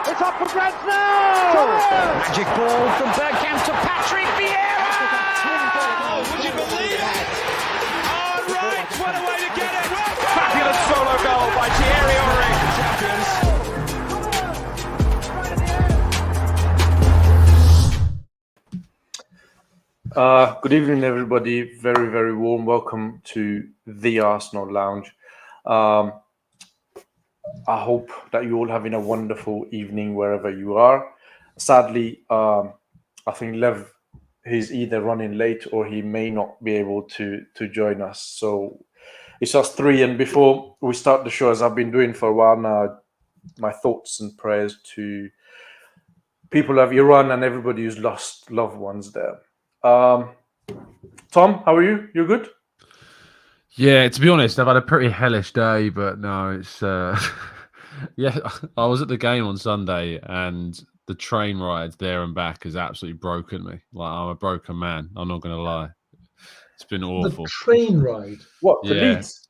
It's up for grabs now! Magic ball from Bergkamp to Patrick Vieira! Oh, would you believe it? Oh, right, what a way to get it! Fabulous solo goal by Thierry Henry. Good evening, everybody. Very, very warm welcome to the Arsenal Lounge. I hope that you're all having a wonderful evening wherever you are. Sadly, I think Lev, he's either running late or he may not be able to join us. So it's us three. And before we start the show, as I've been doing for a while now, my thoughts and prayers to people of Iran and everybody who's lost loved ones there. Tom, how are you? You good? Yeah, to be honest, I've had a pretty hellish day, but no, it's yeah. I was at the game on Sunday, and the train ride there and back has absolutely broken me. Like, I'm a broken man. I'm not going to lie. It's been awful. The train ride. What, to Leeds?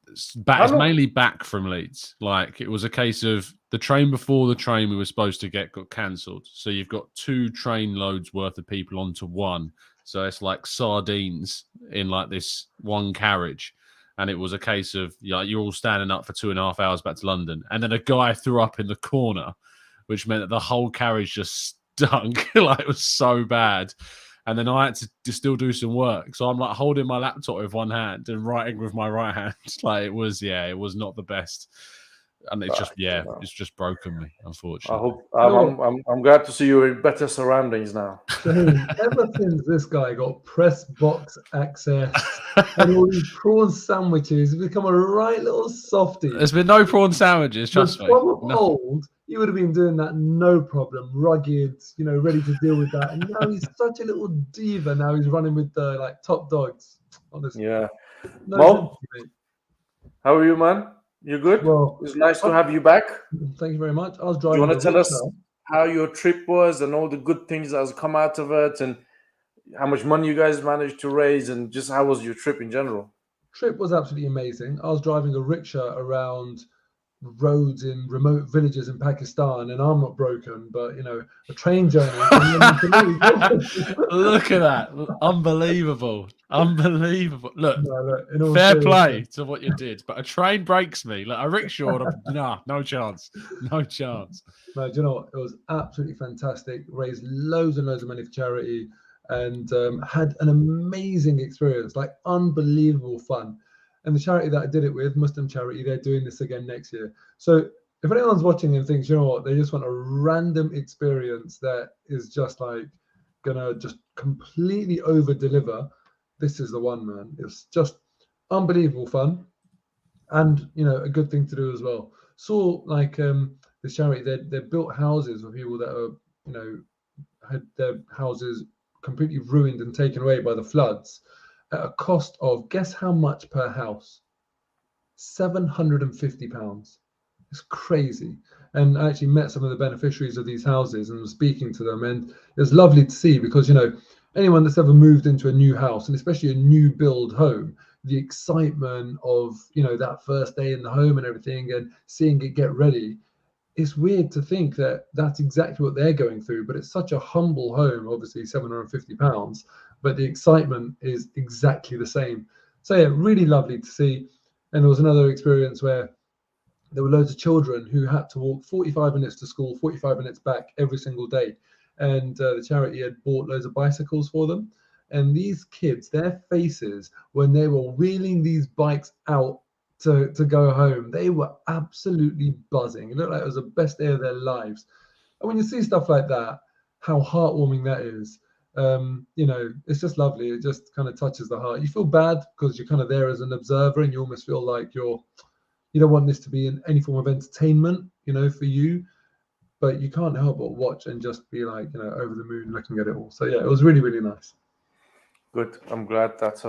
It's mainly back from Leeds. Like, it was a case of the train before the train we were supposed to get got cancelled. So you've got 2 train loads worth of people onto one. So it's like sardines in like this one carriage. And it was a case of, you know, you're all standing up for 2.5 hours back to London. And then a guy threw up in the corner, which meant that the whole carriage just stunk. Like, it was so bad. And then I had to still do some work. So I'm like holding my laptop with one hand and writing with my right hand. Like, it was not the best. And it's it's just broken me, unfortunately. I hope I'm glad to see you in better surroundings now. Ever since this guy got press box access and all these prawn sandwiches, he's become a right little softie. There's been no prawn sandwiches, trust me. Old, you would have been doing that no problem, rugged, ready to deal with that. And now he's such a little diva. Now he's running with the like top dogs. Honestly, yeah. No Moh, how are you, man? You good? Well, it's nice to have you back. Thank you very much. I was driving. Do you want to tell us how your trip was and all the good things that has come out of it, and how much money you guys managed to raise, and just how was your trip in general? Trip was absolutely amazing. I was driving a rickshaw around roads in remote villages in Pakistan, and I'm not broken, but a train journey. Look at that. Unbelievable. Look, fair play to what you did, but a train breaks me. Like, a rickshaw, no chance. No chance. No, do you know what? It was absolutely fantastic. Raised loads and loads of money for charity, and had an amazing experience, like unbelievable fun. And the charity that I did it with, Muslim charity, they're doing this again next year. So if anyone's watching and thinks, you know what, they just want a random experience that is just like gonna just completely over deliver, this is the one, man. It's just unbelievable fun, and a good thing to do as well. Saw like this charity, they built houses for people that are had their houses completely ruined and taken away by the floods, at a cost of, guess how much per house? £750. It's crazy. And I actually met some of the beneficiaries of these houses and was speaking to them, and it was lovely to see, because anyone that's ever moved into a new house, and especially a new build home, the excitement of that first day in the home and everything, and seeing it get ready, it's weird to think that that's exactly what they're going through. But it's such a humble home, obviously £750, but the excitement is exactly the same. So yeah, really lovely to see. And there was another experience where there were loads of children who had to walk 45 minutes to school, 45 minutes back every single day. And the charity had bought loads of bicycles for them. And these kids, their faces, when they were wheeling these bikes out to go home, they were absolutely buzzing. It looked like it was the best day of their lives. And when you see stuff like that, how heartwarming that is. It's just lovely. It just kind of touches the heart. You feel bad because you're kind of there as an observer, and you almost feel like you don't want this to be in any form of entertainment, for you, but you can't help but watch and just be like, over the moon looking at it all. So yeah, it was really, really nice. Good. I'm glad that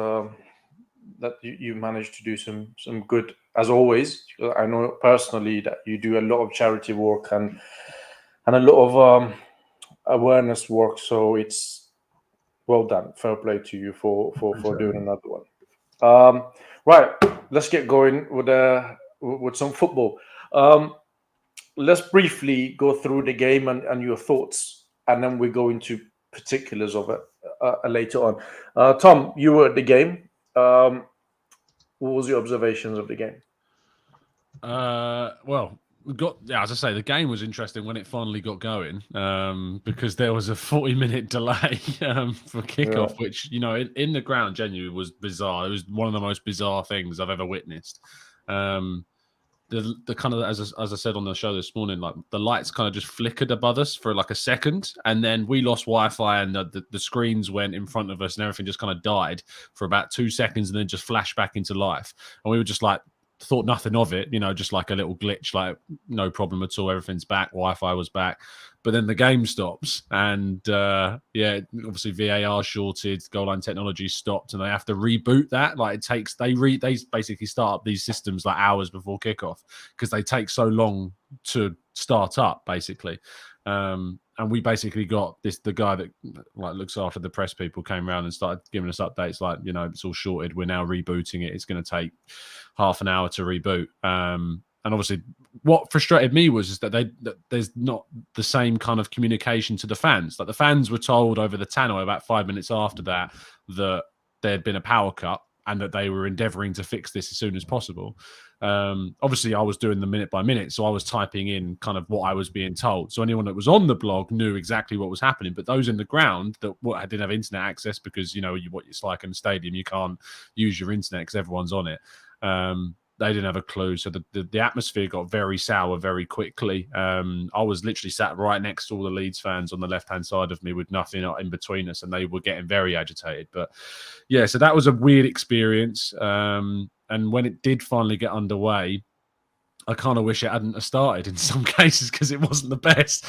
that you managed to do some good, as always. I know personally that you do a lot of charity work and a lot of awareness work. So it's well done. Fair play to you for doing another one. Right, let's get going with some football. let's briefly go through the game and your thoughts, and then we go into particulars of it later on. Tom, you were at the game. What was your observations of the game? Well, as I say, the game was interesting when it finally got going, because there was a 40-minute delay for kickoff, which, in the ground genuinely was bizarre. It was one of the most bizarre things I've ever witnessed. The kind of, as I said on the show this morning, like the lights kind of just flickered above us for like a second, and then we lost Wi-Fi, and the screens went in front of us, and everything just kind of died for about 2 seconds, and then just flashed back into life. And we were just like, thought nothing of it, just like a little glitch, like no problem at all, everything's back, Wi-Fi was back. But then the game stops, and obviously VAR shorted, goal line technology stopped, and they have to reboot that. Like they basically start up these systems like hours before kickoff, because they take so long to start up, basically. And we basically got the guy that like looks after the press people came around and started giving us updates like, it's all sorted. We're now rebooting it. It's going to take half an hour to reboot. And obviously what frustrated me was that there's not the same kind of communication to the fans. Like the fans were told over the tannoy about 5 minutes after that there'd been a power cut and that they were endeavouring to fix this as soon as possible. Obviously, I was doing the minute by minute, so I was typing in kind of what I was being told. So anyone that was on the blog knew exactly what was happening. But those in the ground that didn't have internet access, because what it's like in the stadium, you can't use your internet because everyone's on it. They didn't have a clue. So the atmosphere got very sour very quickly. I was literally sat right next to all the Leeds fans on the left-hand side of me with nothing in between us, and they were getting very agitated. But yeah, so that was a weird experience. And when it did finally get underway, I kind of wish it hadn't have started in some cases, because it wasn't the best.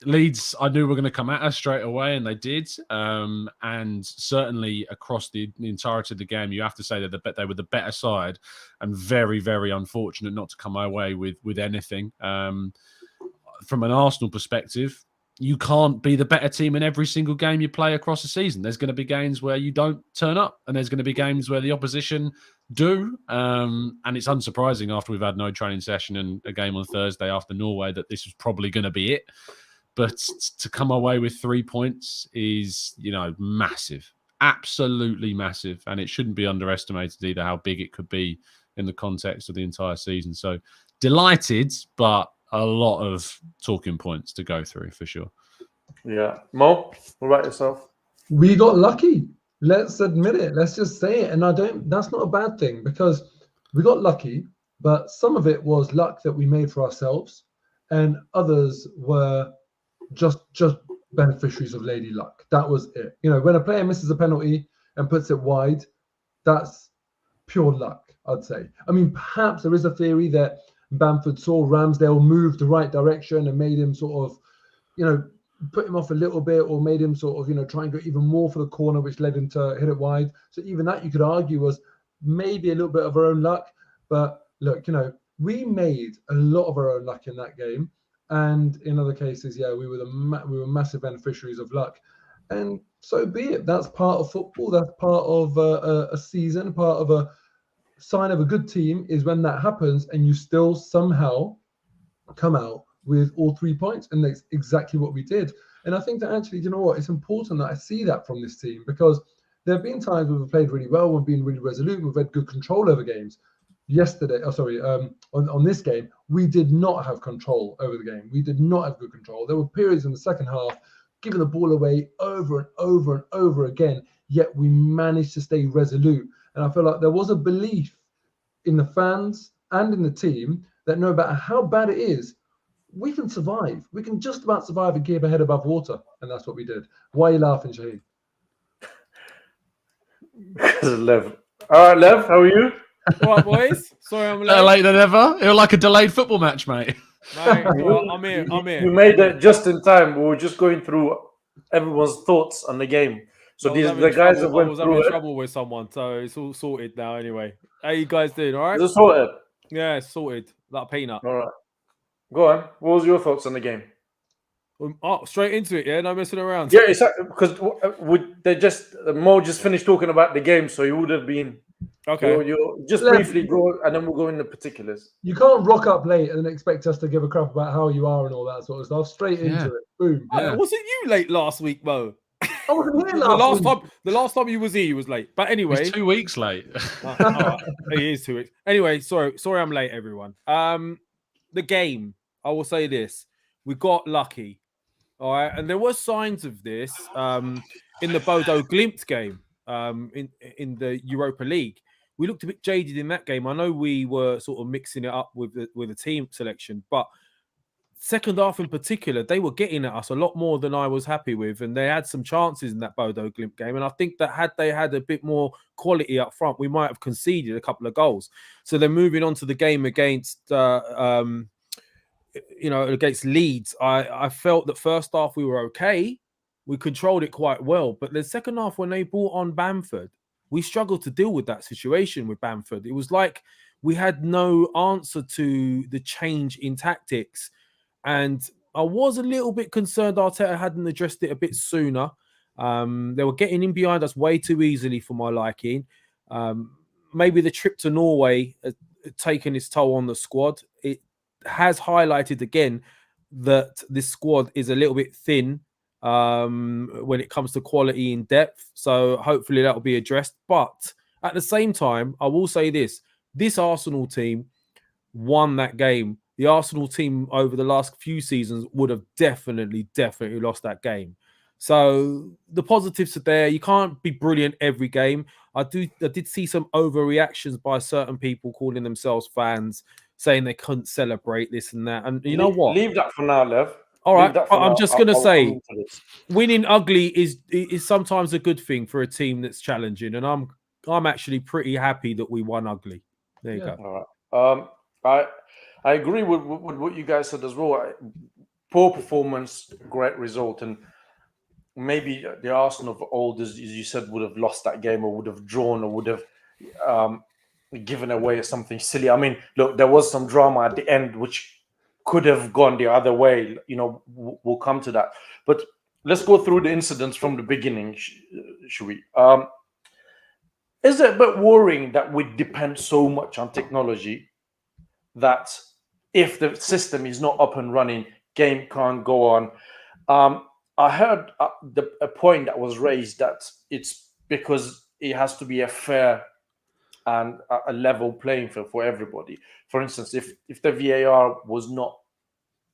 Leeds, I knew were going to come at us straight away, and they did. And certainly across the entirety of the game, you have to say that they were the better side, and very, very unfortunate not to come away with anything. From an Arsenal perspective, you can't be the better team in every single game you play across the season. There's going to be games where you don't turn up, and there's going to be games where the opposition do. And it's unsurprising after we've had no training session and a game on Thursday after Norway that this was probably going to be it. But to come away with 3 points is, massive, absolutely massive. And it shouldn't be underestimated either how big it could be in the context of the entire season. So delighted, but a lot of talking points to go through for sure. Yeah. Mo, what about yourself? We got lucky. Let's admit it. Let's just say it. And that's not a bad thing, because we got lucky, but some of it was luck that we made for ourselves, and others were just beneficiaries of lady luck. That was it. When a player misses a penalty and puts it wide, that's pure luck, I'd say. I mean, perhaps there is a theory that Bamford saw Ramsdale move the right direction and made him sort of, put him off a little bit, or made him sort of, try and go even more for the corner, which led him to hit it wide. So even that you could argue was maybe a little bit of our own luck. But look, we made a lot of our own luck in that game. And in other cases, we were massive beneficiaries of luck. And so be it. That's part of football. That's part of a season, part of a sign of a good team is when that happens and you still somehow come out with all 3 points. And that's exactly what we did. And I think that actually, it's important that I see that from this team, because there have been times where we've played really well, we've been really resolute, we've had good control over games. On this game, we did not have control over the game. We did not have good control. There were periods in the second half giving the ball away over and over and over again, yet we managed to stay resolute. And I feel like there was a belief in the fans and in the team that no matter how bad it is, we can survive. We can just about survive and keep our head above water. And that's what we did. Why are you laughing, Shaheen? Because of Lev. All right, Lev, how are you? All right, boys. Sorry, I'm Better late. late than ever. It was like a delayed football match, mate. Mate, well, I'm here. You made it just in time. We were just going through everyone's thoughts on the game. So these the guys that went I was through having it. trouble with someone, so it's all sorted now. Anyway, how you guys doing? All right? Is it sorted? Yeah, it's sorted. Like a peanut. All right. Go on. What was your thoughts on the game? Straight into it, yeah. No messing around. Yeah, because Mo just finished talking about the game, so he would have been Okay. You just Lev, briefly go, and then we'll go into particulars. You can't rock up late and then expect us to give a crap about how you are and all that sort of stuff. Straight into it. Boom. Oh, wasn't you late last week, Mo? I wasn't here The last week. the last time you was here, you was late. But anyway, He's 2 weeks late. all right. He is 2 weeks. Anyway, sorry, I'm late, everyone. The game, I will say this: we got lucky, all right, and there were signs of this in the Bodo Glimt game in the Europa League. We looked a bit jaded in that game. I know we were sort of mixing it up with the team selection, but second half in particular, they were getting at us a lot more than I was happy with, and they had some chances in that Bodo Glimt game. And I think that had they had a bit more quality up front, we might have conceded a couple of goals. So then moving on to the game against, against Leeds, I felt that first half we were okay. We controlled it quite well, but the second half when they brought on Bamford, we struggled to deal with that situation with Bamford. It was like we had no answer to the change in tactics. And I was a little bit concerned Arteta hadn't addressed it a bit sooner. They were getting in behind us way too easily for my liking. Maybe the trip to Norway had taken its toll on the squad. It has highlighted again that this squad is a little bit thin when it comes to quality in depth. So hopefully that will be addressed. But at the same time, I will say this Arsenal team won that game. The Arsenal team over the last few seasons would have definitely lost that game. So the positives are there. You can't be brilliant every game. I did see some overreactions by certain people calling themselves fans, saying they couldn't celebrate this and that. And you know what? Leave that for now, Lev. All right, I'm just going to say, winning ugly is sometimes a good thing for a team that's challenging, and I'm actually pretty happy that we won ugly. There you go. All right. I agree with what you guys said as well. Poor performance, great result, and maybe the Arsenal of old, as you said, would have lost that game or would have drawn or would have given away something silly. I mean, look, there was some drama at the end which could have gone the other way. We'll come to that. But let's go through the incidents from the beginning, should we? Is it a bit worrying that we depend so much on technology that if the system is not up and running, game can't go on? I heard a point that was raised that it's because it has to be a fair and a level playing field for everybody. For instance, if the VAR was not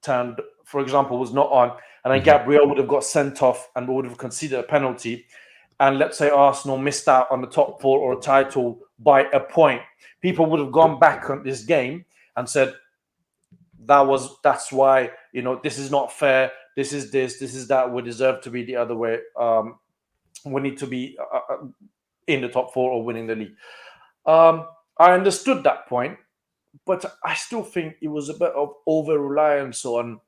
turned, for example, was not on, and then Gabriel would have got sent off and would have considered a penalty, and let's say Arsenal missed out on the top four or a title by a point, people would have gone back on this game and said, that's why, this is not fair. This is that. We deserve to be the other way. We need to be in the top four or winning the league. I understood that point, but I still think it was a bit of over-reliance on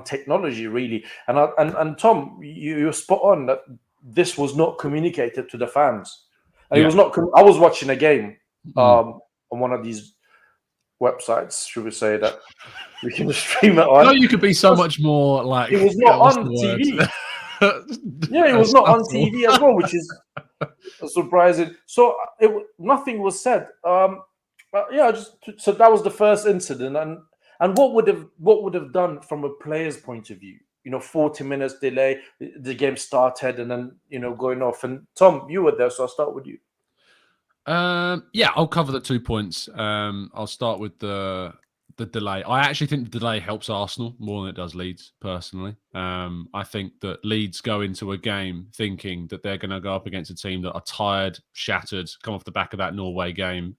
technology, really. And Tom, you're spot on that this was not communicated to the fans. And it was not. I was watching a game on one of these websites, should we say, that we can stream it on. No, you could be so much more like. It was not on TV. Yeah, it was not on TV as well, which is surprising. So nothing was said. So that was the first incident, and what would have done from a player's point of view? 40 minutes delay, the game started, and then going off. And Tom, you were there, so I'll start with you. I'll cover the 2 points. I'll start with the delay. I actually think the delay helps Arsenal more than it does Leeds, personally. I think that Leeds go into a game thinking that they're going to go up against a team that are tired, shattered, come off the back of that Norway game,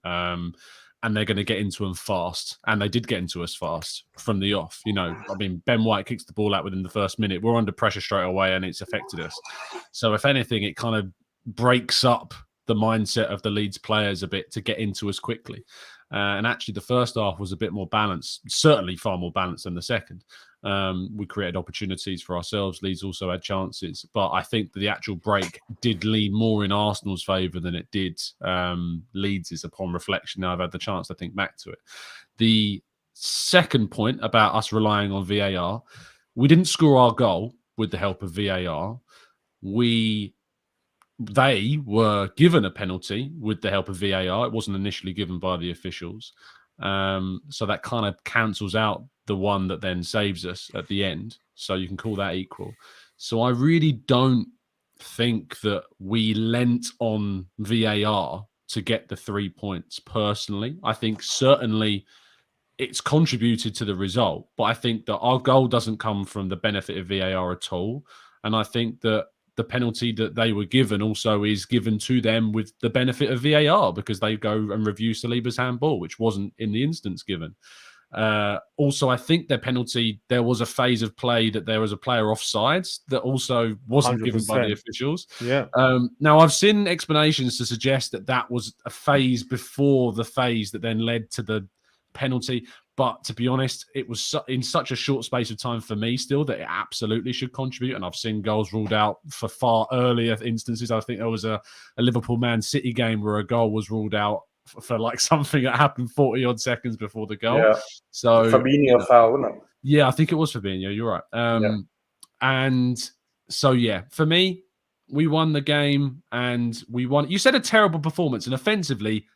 and they're going to get into them fast. And they did get into us fast from the off. Ben White kicks the ball out within the first minute. We're under pressure straight away, and it's affected us. So if anything, it kind of breaks up the mindset of the Leeds players a bit to get into us quickly. And actually, the first half was a bit more balanced, certainly far more balanced than the second. We created opportunities for ourselves. Leeds also had chances. But I think that the actual break did lean more in Arsenal's favour than it did Leeds' upon reflection. Now I've had the chance to think back to it. The second point about us relying on VAR, we didn't score our goal with the help of VAR. We they were given a penalty with the help of VAR. It wasn't initially given by the officials. So that kind of cancels out the one that then saves us at the end. So you can call that equal. So I really don't think that we lent on VAR to get the 3 points personally. I think certainly it's contributed to the result, but I think that our goal doesn't come from the benefit of VAR at all. And I think that the penalty that they were given also is given to them with the benefit of VAR because they go and review Saliba's handball, which wasn't in the instance given. Also, I think their penalty, there was a phase of play that there was a player offsides that also wasn't given by the officials. Yeah. Now, I've seen explanations to suggest that that was a phase before the phase that then led to the penalty. But to be honest, it was in such a short space of time for me still that it absolutely should contribute. And I've seen goals ruled out for far earlier instances. I think there was a Liverpool Man City game where a goal was ruled out for like something that happened 40 odd seconds before the goal. Yeah. So Fabinho foul, wasn't it? Yeah, I think it was Fabinho. You're right. And so, yeah, for me, we won the game and we won. You said a terrible performance, and offensively,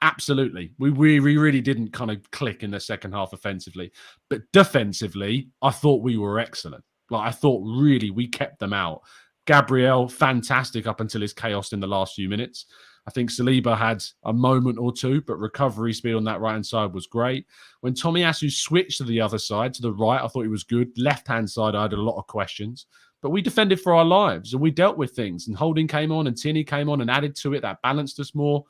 absolutely. We really didn't kind of click in the second half offensively. But defensively, I thought we were excellent. Like, I thought really we kept them out. Gabriel, fantastic up until his chaos in the last few minutes. I think Saliba had a moment or two, but recovery speed on that right-hand side was great. When Tomiyasu switched to the other side, to the right, I thought he was good. Left-hand side, I had a lot of questions. But we defended for our lives, and we dealt with things. And Holding came on, and Tierney came on and added to it. That balanced us more.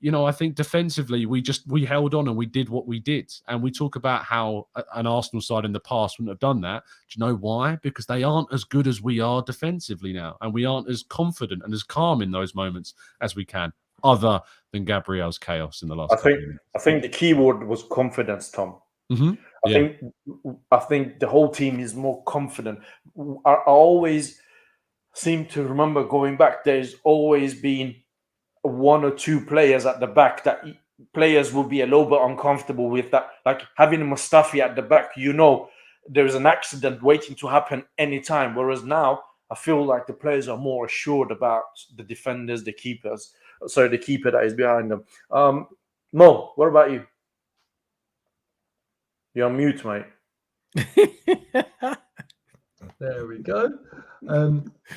You know, I think defensively, we held on and we did what we did. And we talk about how an Arsenal side in the past wouldn't have done that. Do you know why? Because they aren't as good as we are defensively now. And we aren't as confident and as calm in those moments as we can, other than Gabriel's chaos in the last couple of minutes. I think the key word was confidence, Tom. Mm-hmm. I think the whole team is more confident. I always seem to remember going back, there's always been one or two players at the back that players will be a little bit uncomfortable with, that, like having Mustafi at the back, you know, there's an accident waiting to happen anytime. Whereas now I feel like the players are more assured about the defenders, the keepers. Sorry, the keeper that is behind them. Mo, what about you? You're on mute, mate. There we go.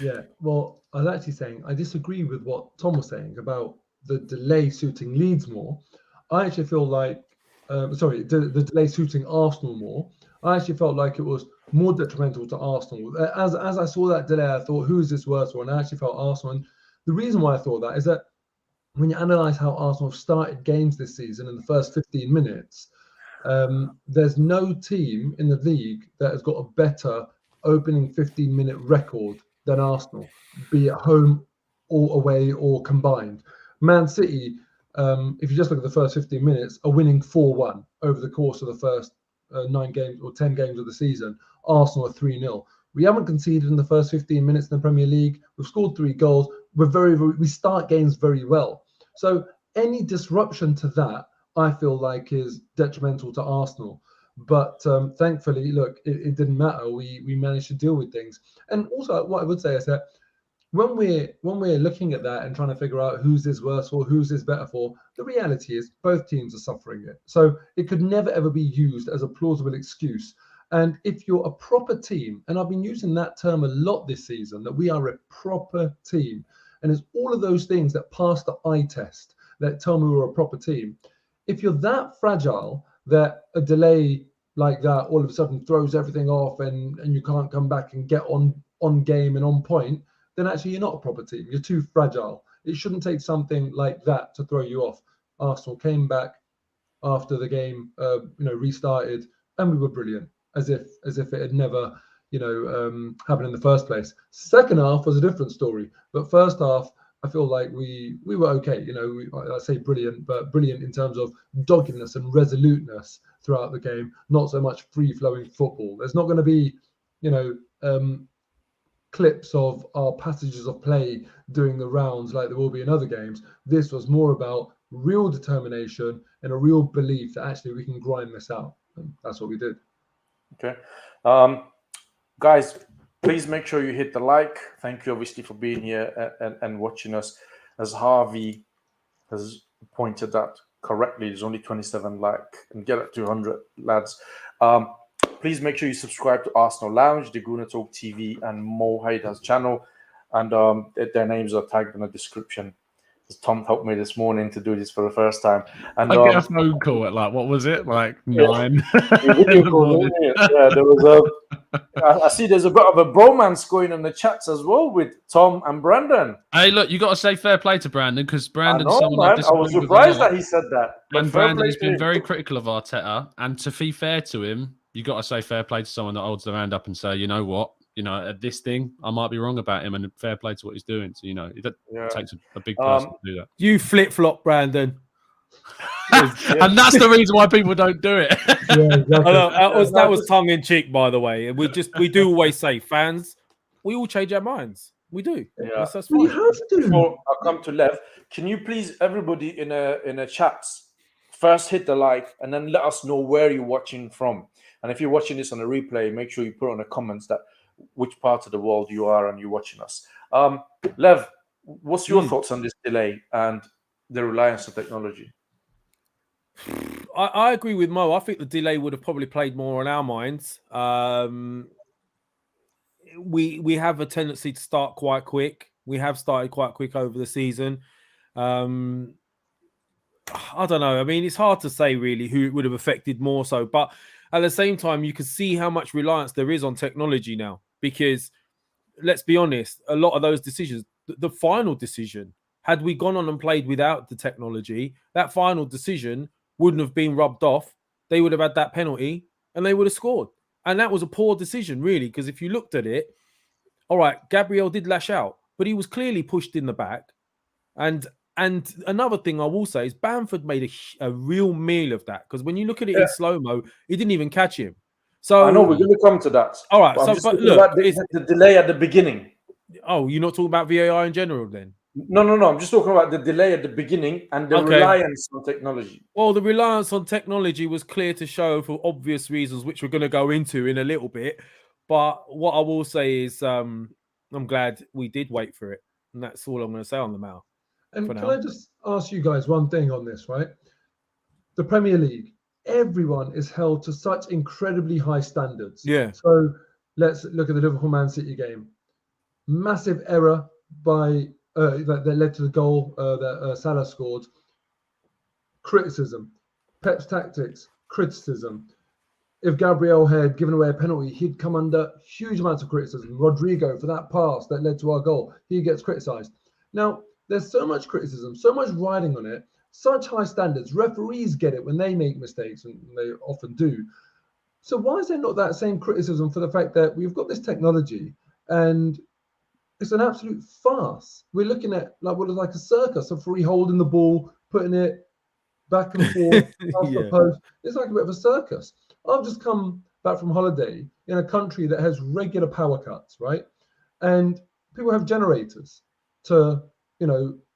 Yeah, well, I was actually saying I disagree with what Tom was saying about the delay suiting Leeds more. I actually feel like, the delay suiting Arsenal more. I actually felt like it was more detrimental to Arsenal. As I saw that delay, I thought, who is this worse for? And I actually felt Arsenal. And the reason why I thought that is that when you analyse how Arsenal have started games this season in the first 15 minutes, there's no team in the league that has got a better opening 15-minute record than Arsenal, be it home or away or combined. Man City, if you just look at the first 15 minutes, are winning 4-1 over the course of the first 9 games or 10 games of the season. Arsenal are 3-0. We haven't conceded in the first 15 minutes in the Premier League. We've scored 3 goals. We start games very well. So any disruption to that, I feel like, is detrimental to Arsenal. But thankfully, look, it didn't matter. We managed to deal with things. And also, what I would say is that when we're looking at that and trying to figure out who's this worse for, who's this better for, the reality is both teams are suffering it. So it could never ever be used as a plausible excuse. And if you're a proper team, and I've been using that term a lot this season, that we are a proper team, and it's all of those things that pass the eye test that tell me we're a proper team. If you're that fragile that a delay like that all of a sudden throws everything off and you can't come back and get on game and on point, then actually you're not a proper team. You're too fragile. It shouldn't take something like that to throw you off. Arsenal came back after the game, restarted, and we were brilliant, as if it had never, happened in the first place. Second half was a different story, but first half, I feel like we were okay. I say brilliant, but brilliant in terms of doggedness and resoluteness throughout the game. Not so much free-flowing football. There's not going to be, clips of our passages of play doing the rounds like there will be in other games. This was more about real determination and a real belief that actually we can grind this out. And that's what we did. Okay. Guys, Please make sure you hit the like. Thank you, obviously, for being here and watching us. As Harvey has pointed out correctly, there's only 27 and get it to 100, lads. Please make sure you subscribe to Arsenal Lounge, the Guna Talk TV, and Moh Tom's channel. And their names are tagged in the description. Tom helped me this morning to do this for the first time. And I get a phone call at what was it? 9 in the morning. Yeah, there was I see there's a bit of a bromance going on the chats as well with Tom and Brandon. Hey, look, you got to say fair play to Brandon because Brandon's someone I was surprised that he said that. And Brandon has been very critical of Arteta. And to be fair to him, you got to say fair play to someone that holds their hand up and say, you know what? At this thing, I might be wrong about him, and fair play to what he's doing. So, it takes a big person to do that. You flip-flop, Brandon. And that's the reason why people don't do it. Yeah, exactly. That was tongue-in-cheek, by the way. We do always say, fans, we all change our minds. We do. Yeah. That's We fine. have to. Before I come to Lev, can you please, everybody in a chat, first hit the like and then let us know where you're watching from. And if you're watching this on a replay, make sure you put on the comments which part of the world you are and you're watching us. Lev, what's your thoughts on this delay and the reliance on technology? I agree with Mo. I think the delay would have probably played more on our minds. We have a tendency to start quite quick. We have started quite quick over the season. I don't know. I mean, it's hard to say really who it would have affected more so, but at the same time, you can see how much reliance there is on technology now. Because let's be honest, a lot of those decisions, the final decision, had we gone on and played without the technology, that final decision wouldn't have been rubbed off. They would have had that penalty and they would have scored. And that was a poor decision, really, because if you looked at it, all right, Gabriel did lash out, but he was clearly pushed in the back. And another thing I will say is Bamford made a real meal of that, because when you look at it in slow-mo, he didn't even catch him. So I know we're going to come to that. All right, but look, about the delay at the beginning. Oh, you're not talking about VAR in general then? No. I'm just talking about the delay at the beginning and the reliance on technology. Well, the reliance on technology was clear to show for obvious reasons, which we're going to go into in a little bit. But what I will say is I'm glad we did wait for it. And that's all I'm going to say on the mail. And can I just ask you guys one thing on this, right? The Premier League, everyone is held to such incredibly high standards. Yeah. So let's look at the Liverpool-Man City game. Massive error by that led to the goal that Salah scored. Criticism. Pep's tactics. Criticism. If Gabriel had given away a penalty, he'd come under huge amounts of criticism. Rodrigo, for that pass that led to our goal, he gets criticised. Now, there's so much criticism, so much riding on it, such high standards. Referees get it when they make mistakes, and they often do. So why is there not that same criticism for the fact that we've got this technology and it's an absolute farce? We're looking at like a circus of free holding the ball, putting it back and forth, past the post. It's like a bit of a circus. I've just come back from holiday in a country that has regular power cuts, right? And people have generators to,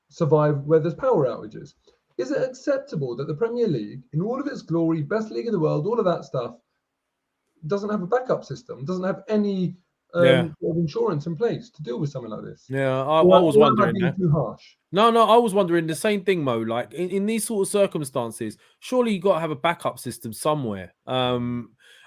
survive where there's power outages. Is it acceptable that the Premier League, in all of its glory, best league in the world, all of that stuff, doesn't have a backup system, doesn't have any sort of insurance in place to deal with something like this? Yeah, I was wondering. Being too harsh? No, I was wondering the same thing, Mo. Like in these sort of circumstances, surely you got to have a backup system somewhere.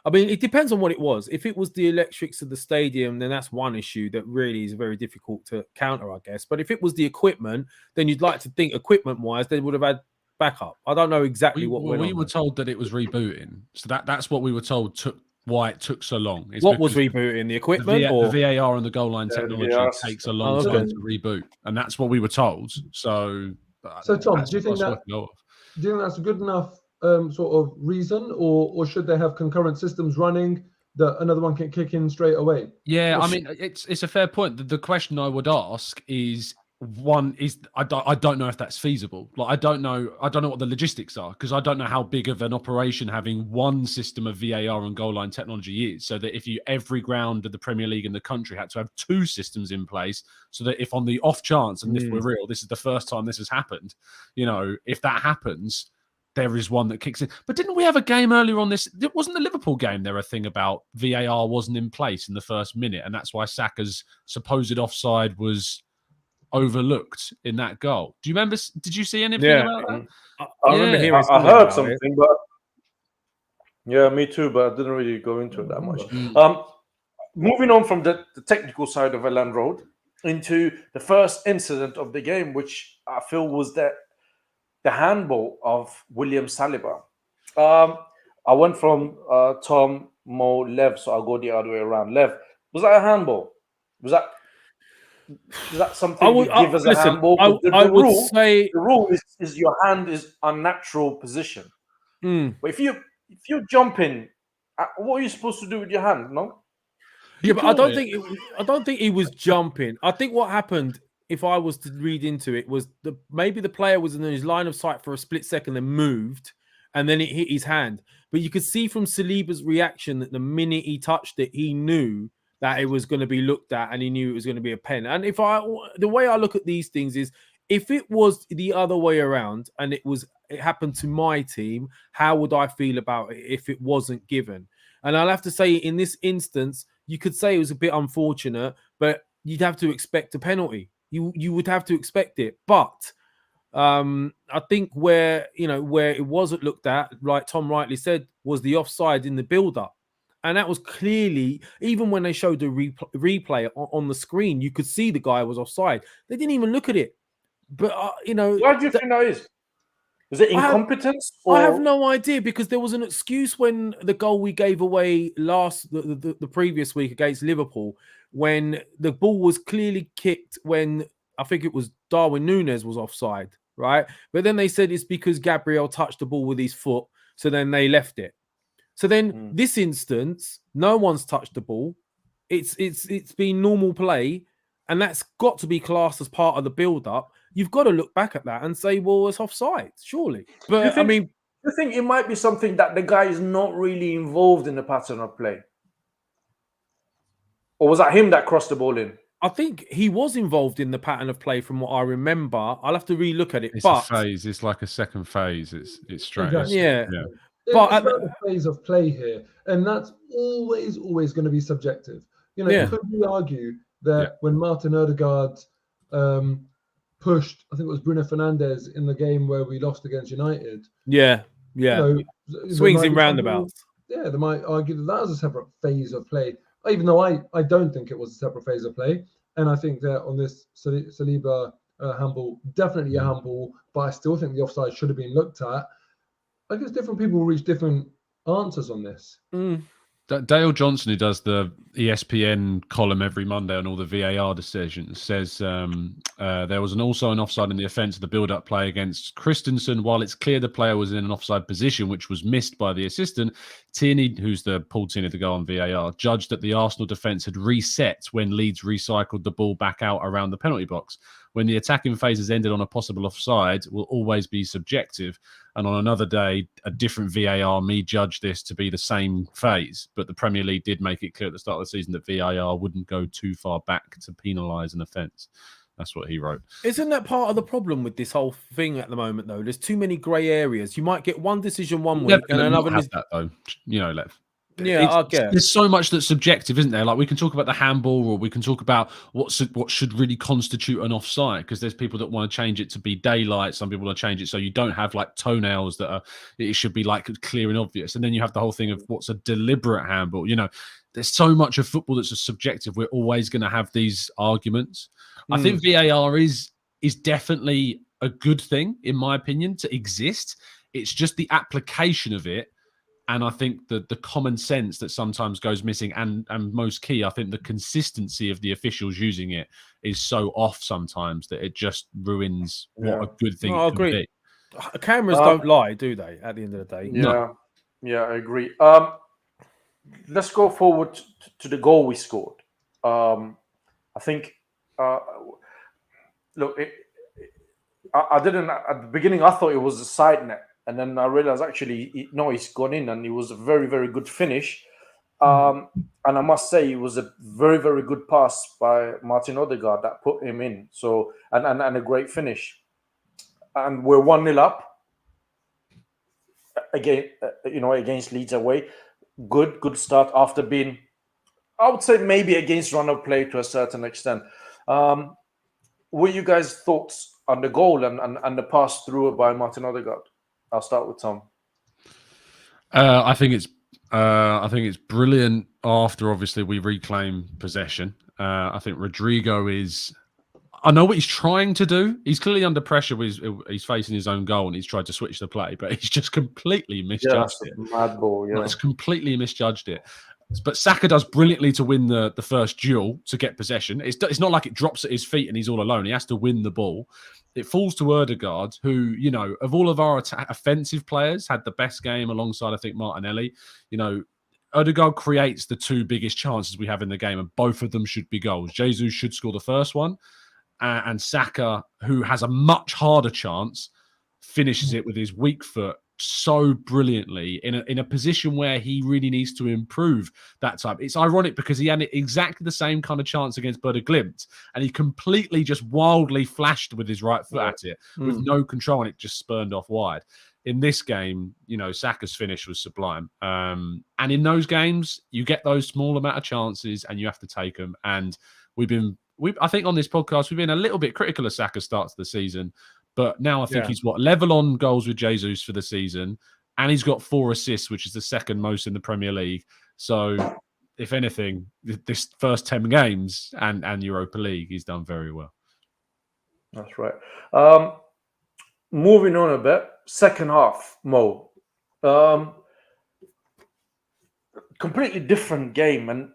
I mean, it depends on what it was. If it was the electrics of the stadium, then that's one issue that really is very difficult to counter, I guess. But if it was the equipment, then you'd like to think equipment-wise, they would have had backup. I don't know exactly what went on. We were told that it was rebooting, so that's what we were told why it took so long. What was rebooting? The equipment the VAR and the goal line technology takes a long time to reboot, and that's what we were told. So Tom, do you think that's a good enough sort of reason, or should they have concurrent systems running that another one can kick in straight away? Yeah, I mean, it's a fair point. The question I would ask is, I don't know if that's feasible. Like I don't know what the logistics are, because I don't know how big of an operation having one system of VAR and goal line technology is. So that if every ground of the Premier League in the country had to have two systems in place, so that if on the off chance, and if we're real, this is the first time this has happened, if that happens, there is one that kicks in. But didn't we have a game earlier on this? It wasn't the Liverpool game. There a thing about VAR wasn't in place in the first minute, and that's why Saka's supposed offside was overlooked in that goal. Do you remember? Did you see anything about that? I remember hearing. I heard something, but yeah, me too. But I didn't really go into it that much. Moving on from the technical side of Elland Road into the first incident of the game, which I feel was the handball of William Saliba. I went from Tom, Moh, Lev, so I'll go the other way around. Lev, was that a handball? Was that something you give as a handball? I would say the rule is your hand is unnatural position. But if you're jumping, what are you supposed to do with your hand? No. Yeah, but I don't think he was jumping. I think what happened, if I was to read into it, was maybe the player was in his line of sight for a split second, then moved, and then it hit his hand. But you could see from Saliba's reaction that the minute he touched it, he knew that it was going to be looked at, and he knew it was going to be a pen. And the way I look at these things is, if it was the other way around and it happened to my team, how would I feel about it if it wasn't given? And I'll have to say, in this instance, you could say it was a bit unfortunate, but you'd have to expect a penalty. You would have to expect it. But I think where it wasn't looked at, like Tom rightly said, was the offside in the build-up. And that was clearly, even when they showed the replay on the screen, you could see the guy was offside. They didn't even look at it. But, why do you think that is? Is it incompetence? I have no idea, because there was an excuse when the goal we gave away the previous week against Liverpool, when the ball was clearly kicked when I think it was Darwin Núñez was offside, right? But then they said it's because Gabriel touched the ball with his foot, so then they left it. So then this instance, no one's touched the ball. It's been normal play, and that's got to be classed as part of the build-up. You've got to look back at that and say, well, it's offside, surely. But you think it might be something that the guy is not really involved in the pattern of play? Or was that him that crossed the ball in? I think he was involved in the pattern of play from what I remember. I'll have to re-look at it. It's a phase. It's like a second phase. It's straight. Exactly. Yeah. But it's about the phase of play here. And that's always going to be subjective. Could we argue that when Martin Odegaard pushed, I think it was Bruno Fernandes in the game where we lost against United. Yeah. Swings in roundabouts. They might argue that was a separate phase of play, even though I don't think it was a separate phase of play. And I think that on this Saliba handball, definitely a handball, but I still think the offside should have been looked at. I guess different people reach different answers on this. Dale Johnson, who does the ESPN column every Monday on all the VAR decisions, says there was also an offside in the offence of the build-up play against Christensen. While it's clear the player was in an offside position, which was missed by the assistant, Tierney, who's Paul Tierney to go on VAR, judged that the Arsenal defence had reset when Leeds recycled the ball back out around the penalty box. When the attacking phase has ended on a possible offside, will always be subjective. And on another day, a different VAR may judge this to be the same phase. But the Premier League did make it clear at the start of the season that VAR wouldn't go too far back to penalise an offence. That's what he wrote. Isn't that part of the problem with this whole thing at the moment, though? There's too many grey areas. You might get one decision one week and another. That though, Lev. Yeah, I guess there's so much that's subjective, isn't there? Like, we can talk about the handball, or we can talk about what should really constitute an offside, because there's people that want to change it to be daylight. Some people want to change it so you don't have like toenails it should be like clear and obvious. And then you have the whole thing of what's a deliberate handball. There's so much of football that's subjective. We're always going to have these arguments. I think VAR is definitely a good thing, in my opinion, to exist. It's just the application of it. And I think that the common sense that sometimes goes missing, and most key, I think the consistency of the officials using it is so off sometimes that it just ruins what a good thing can be. Cameras don't lie, do they, at the end of the day? Yeah, I agree. Let's go forward to the goal we scored. I think, look, I didn't, at the beginning, I thought it was a side net. And then I realized he's gone in, and it was a very, very good finish. And I must say, it was a very, very good pass by Martin Odegaard that put him in. So, and a great finish. And we're 1-0 up. against Leeds away. Good start after being, I would say, maybe against run of play to a certain extent. What you guys' thoughts on the goal and the pass through by Martin Odegaard? I'll start with Tom. I think it's brilliant. After obviously we reclaim possession, I think Rodrigo is. I know what he's trying to do. He's clearly under pressure. He's facing his own goal and he's tried to switch the play, but he's just completely misjudged it. Mad ball, yeah. It's completely misjudged it. But Saka does brilliantly to win the first duel to get possession. It's not like it drops at his feet and he's all alone. He has to win the ball. It falls to Odegaard, who, of all of our offensive players, had the best game alongside, I think, Martinelli. Odegaard creates the two biggest chances we have in the game, and both of them should be goals. Jesus should score the first one, and Saka, who has a much harder chance, finishes it with his weak foot so brilliantly in a position where he really needs to improve that time. It's ironic because he had exactly the same kind of chance against Bodo Glimt, and he completely just wildly flashed with his right foot at it with no control, and it just spurned off wide. In this game, Saka's finish was sublime. And in those games, you get those small amount of chances and you have to take them. And I think on this podcast, we've been a little bit critical of Saka's start to the season, but now I think he's level on goals with Jesus for the season, and he's got 4 assists, which is the second most in the Premier League. So, if anything, this first 10 games and Europa League, he's done very well. That's right. Moving on a bit, second half, Mo. Completely different game, and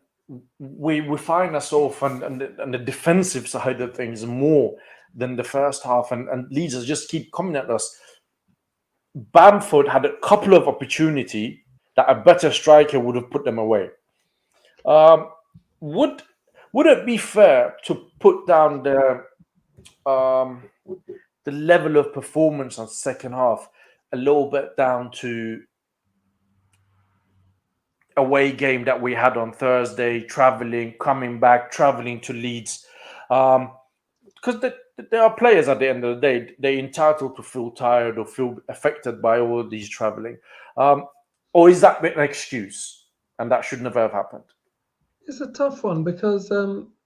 we find ourselves on the defensive side of things more than the first half, and Leeds just keep coming at us. Bamford had a couple of opportunities that a better striker would have put them away. Would it be fair to put down the level of performance on second half a little bit down to away game that we had on Thursday, coming back, traveling to Leeds? Because there are players at the end of the day, they're entitled to feel tired or feel affected by all of these traveling. Or is that an excuse and that should never have happened? It's a tough one because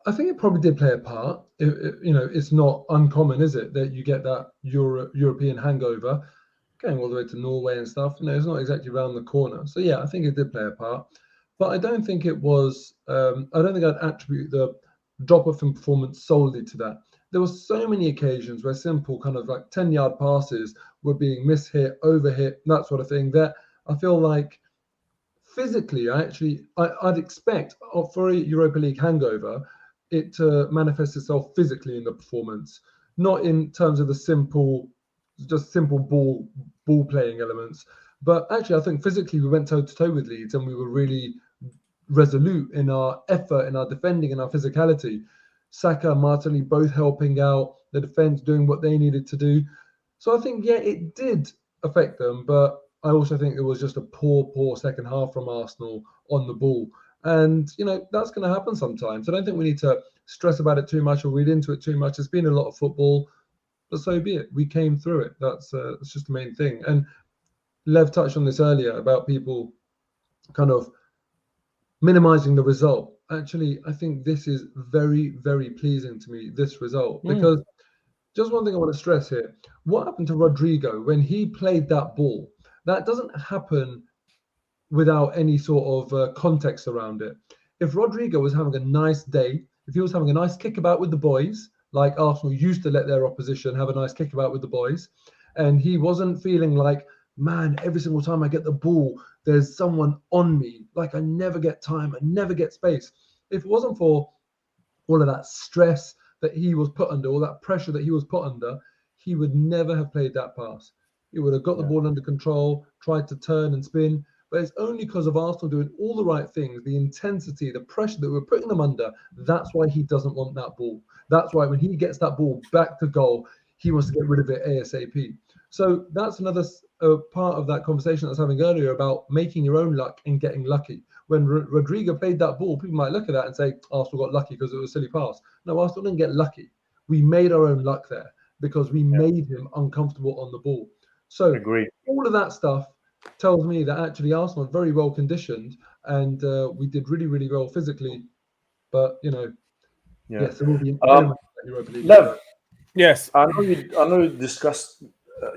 I think it probably did play a part. It's not uncommon, is it, that you get that European hangover going all the way to Norway and stuff. It's not exactly around the corner. So, yeah, I think it did play a part. But I don't think it was, I don't think I'd attribute the drop-off in performance solely to that. There were so many occasions where simple kind of like 10-yard passes were being mishit, overhit, that sort of thing, that I feel like physically, I'd expect for a Europa League hangover, it to manifest itself physically in the performance, not in terms of the simple ball playing elements. But actually, I think physically we went toe-to-toe with Leeds and we were really resolute in our effort, in our defending, in our physicality. Saka and Martinelli both helping out, the defence doing what they needed to do. So I think, it did affect them, but I also think it was just a poor second half from Arsenal on the ball. And, that's going to happen sometimes. I don't think we need to stress about it too much or read into it too much. It's been a lot of football, but so be it. We came through it. That's just the main thing. And Lev touched on this earlier about people kind of minimizing the result. Actually, I think this is very, very pleasing to me, this result, because just one thing I want to stress here. What happened to Rodrigo when he played that ball? That doesn't happen without any sort of context around it. If Rodrigo was having a nice day, if he was having a nice kickabout with the boys, like Arsenal used to let their opposition have a nice kickabout with the boys, and he wasn't feeling like, man, every single time I get the ball, there's someone on me. Like I never get time, I never get space. If it wasn't for all of that stress that he was put under, all that pressure that he was put under, he would never have played that pass. He would have got the ball under control, tried to turn and spin. But it's only because of Arsenal doing all the right things, the intensity, the pressure that we're putting them under. That's why he doesn't want that ball. That's why when he gets that ball back to goal, he wants to get rid of it ASAP. So that's another part of that conversation I was having earlier about making your own luck and getting lucky. When Rodrigo played that ball, people might look at that and say, Arsenal got lucky because it was a silly pass. No, Arsenal didn't get lucky. We made our own luck there because we made him uncomfortable on the ball. So Agreed. all of that stuff tells me that actually Arsenal are very well conditioned, and we did really, really well physically. But yes, there will be elements of that Europa League. Lev, Yes. I know you discussed.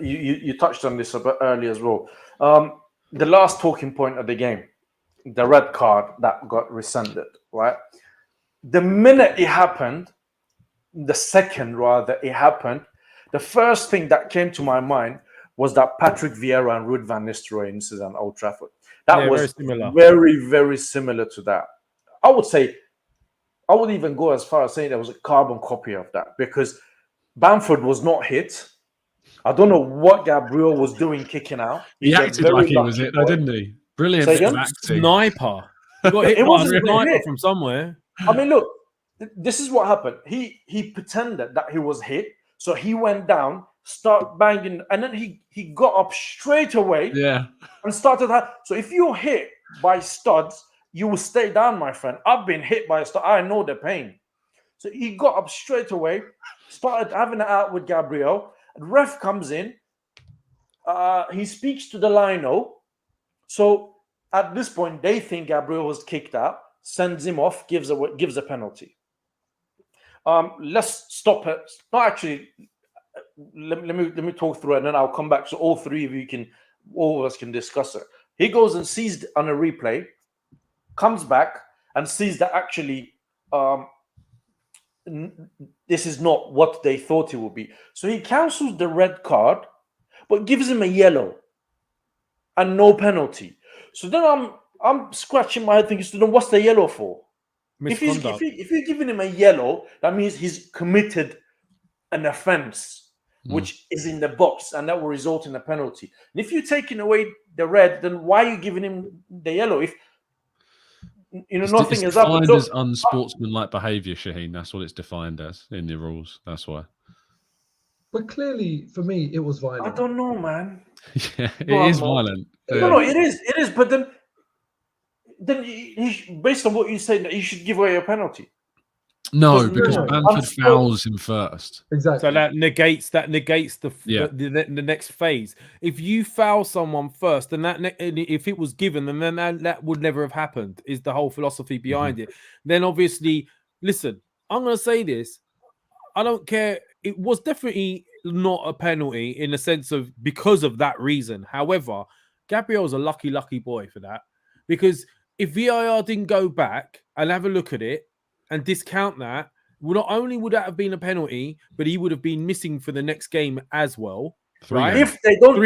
You touched on this a bit earlier as well. The last talking point of the game, the red card that got rescinded, right? The minute it happened, the second rather it happened, the first thing that came to my mind was that Patrick Vieira and Ruud van Nistelrooy incident at Old Trafford. That was very similar. very, very similar to that. I would even go as far as saying there was a carbon copy of that, because Bamford was not hit. I don't know what Gabriel was doing kicking out. He acted like he was hit, though, didn't he? Brilliant bit of acting. Sniper. He got hit It by a wasn't sniper hit. from somewhere. I mean, look, this is what happened. He pretended that he was hit, so he went down, started banging, and then he got up straight away. Yeah. And started that. So if you're hit by studs, you will stay down, my friend. I've been hit by a stud. I know the pain. So he got up straight away, started having it out with Gabriel. And ref comes in. He speaks to the lino. So at this point, they think Gabriel was kicked out, sends him off, gives a penalty. Let's stop it. No, actually, let me talk through it, and then I'll come back so all three of you all of us can discuss it. He goes and sees on a replay, comes back and sees that actually this is not what they thought it would be. So he cancels the red card, but gives him a yellow and no penalty. So then I'm scratching my head thinking, so then what's the yellow for? If you're giving him a yellow, that means he's committed an offense, which is in the box, and that will result in a penalty. And if you're taking away the red, then why are you giving him the yellow? If nothing is up. It's defined as unsportsmanlike behaviour, Shaheen. That's what it's defined as in the rules. That's why. But clearly, for me, it was violent. I don't know, man. Yeah, it is violent. No, it is. But then based on what you said, that you should give away a penalty. No, because Bamford fouls him first. Exactly. So that negates the next phase. If you foul someone first, then if it was given, then that would never have happened. Is the whole philosophy behind it? Then obviously, listen, I'm going to say this. I don't care. It was definitely not a penalty in the sense of because of that reason. However, Gabriel's a lucky boy for that, because if VAR didn't go back and have a look at it and discount that, not only would that have been a penalty, but he would have been missing for the next game as well. Right? If they don't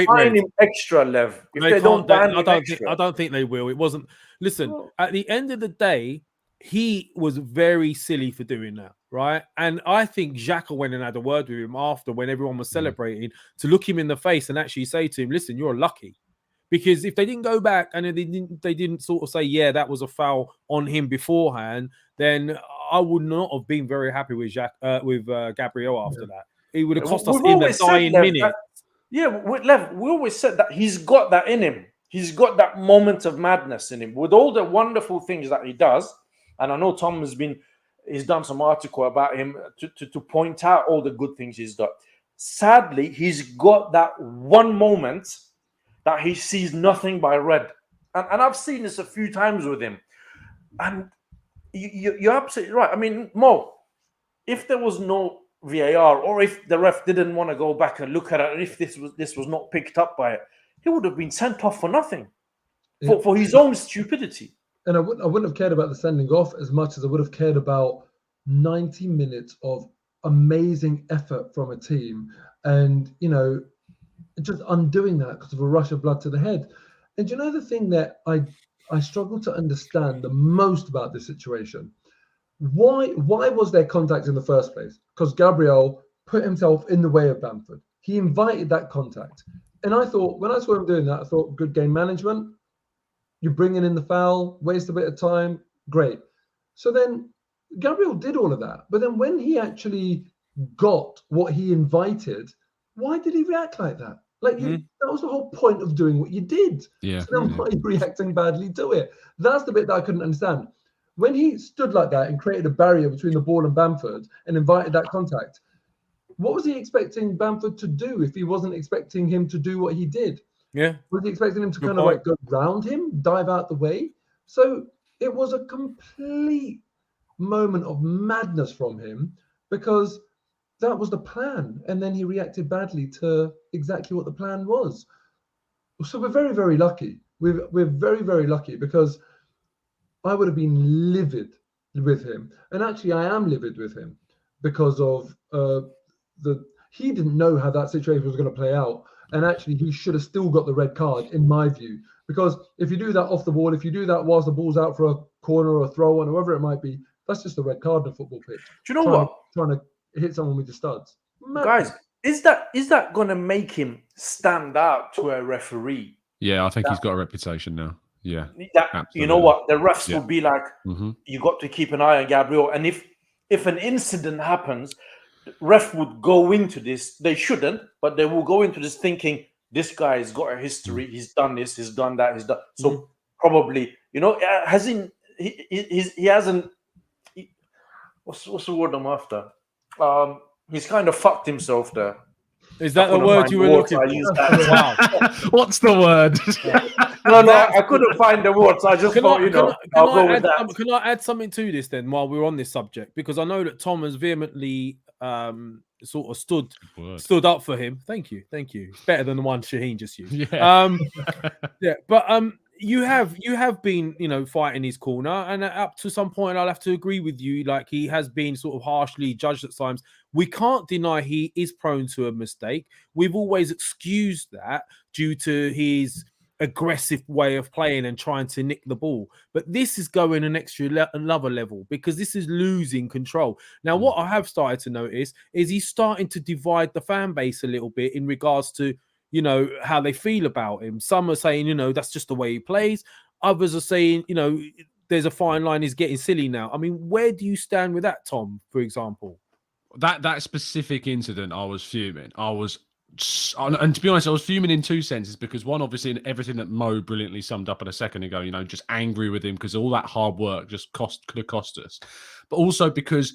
find him extra, Lev. I don't think they will. It wasn't. Listen, at the end of the day, he was very silly for doing that, right? And I think Xhaka went and had a word with him after, when everyone was celebrating, to look him in the face and actually say to him, "Listen, you're lucky." Because if they didn't go back and they didn't sort of say, yeah, that was a foul on him beforehand, then I would not have been very happy with Gabriel after that. It would have cost us in the dying minute. Lev, we always said that he's got that in him. He's got that moment of madness in him with all the wonderful things that he does. And I know Tom he's done some article about him to point out all the good things he's done. Sadly, he's got that one moment that he sees nothing by red. And I've seen this a few times with him. And you're absolutely right. I mean, Mo, if there was no VAR, or if the ref didn't want to go back and look at it, and if this was not picked up by it, he would have been sent off for nothing, for his own stupidity. And I wouldn't have cared about the sending off as much as I would have cared about 90 minutes of amazing effort from a team. And, just undoing that because of a rush of blood to the head. And the thing that I struggle to understand the most about this situation? Why was there contact in the first place? Because Gabriel put himself in the way of Bamford. He invited that contact. And I thought, when I saw him doing that, I thought, good game management. You're bringing in the foul, waste a bit of time, great. So then Gabriel did all of that. But then when he actually got what he invited, why did he react like that? That was the whole point of doing what you did. Yeah. So then why are you reacting badly to it? That's the bit that I couldn't understand. When he stood like that and created a barrier between the ball and Bamford and invited that contact, what was he expecting Bamford to do if he wasn't expecting him to do what he did? Yeah. Was he expecting him to Good kind of point. like go round him, dive out the way? So it was a complete moment of madness from him because that was the plan. And then he reacted badly to exactly what the plan was. So we're very, very lucky. We're very, very lucky because I would have been livid with him. And actually, I am livid with him because of he didn't know how that situation was going to play out. And actually, he should have still got the red card, in my view. Because if you do that off the ball, if you do that whilst the ball's out for a corner or a throw or whatever it might be, that's just a red card in a football pitch. Do you know what? Trying to hit someone with the studs. Guys, is that going to make him stand out to a referee? Yeah, I think he's got a reputation now. Yeah. You know what? The refs Yeah. will be like, you got to keep an eye on Gabriel. And if an incident happens, ref would go into this. They shouldn't, but they will go into this thinking this guy has got a history. He's done this. He's done that. He's done. So probably, hasn't he hasn't. What's the word I'm after? He's kind of fucked himself there. Is that the word you were looking for? Wow. What's the word? No, I couldn't find the words. I just thought, I'll go with that. Can I add something to this then while we're on this subject? Because I know that Tom has vehemently sort of stood up for him. Thank you. It's better than the one Shaheen just used. Yeah. But you have been, fighting his corner, and up to some point, I'll have to agree with you. Like, he has been sort of harshly judged at times. We can't deny he is prone to a mistake. We've always excused that due to his aggressive way of playing and trying to nick the ball. But this is going another level because this is losing control. Now, what I have started to notice is he's starting to divide the fan base a little bit in regards to, how they feel about him. Some are saying, that's just the way he plays. Others are saying, there's a fine line. He's getting silly now. I mean, where do you stand with that, Tom, for example? That specific incident, I was fuming. And to be honest, I was fuming in two senses because one, obviously, in everything that Mo brilliantly summed up a second ago, just angry with him because all that hard work just could have cost us. But also because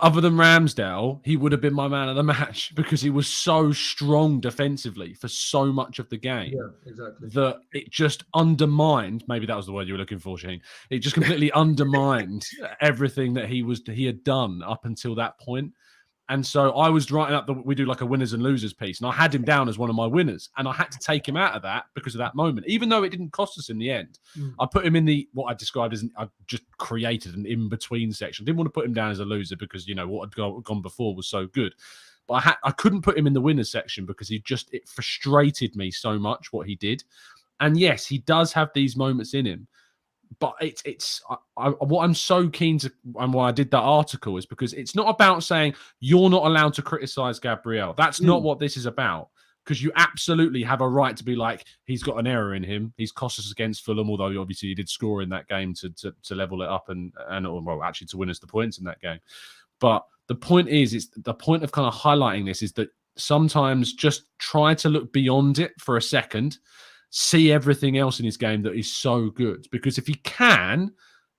other than Ramsdale, he would have been my man of the match because he was so strong defensively for so much of the game. Yeah, exactly. That it just undermined, maybe that was the word you were looking for, Shane. It just completely undermined everything that he had done up until that point. And so I was writing up we do like a winners and losers piece, and I had him down as one of my winners, and I had to take him out of that because of that moment, even though it didn't cost us in the end. I put him in what I described as I just created an in-between section. Didn't want to put him down as a loser because what had gone before was so good, but I couldn't put him in the winners section because it frustrated me so much what he did. And yes, he does have these moments in him. But what I'm so keen to, and why I did that article is because it's not about saying you're not allowed to criticize Gabriel. That's not what this is about. Because you absolutely have a right to be like, he's got an error in him. He's cost us against Fulham, although obviously he did score in that game to level it up and actually to win us the points in that game. But the point is the point of kind of highlighting this is that sometimes just try to look beyond it for a second. See everything else in his game that is so good. Because if he can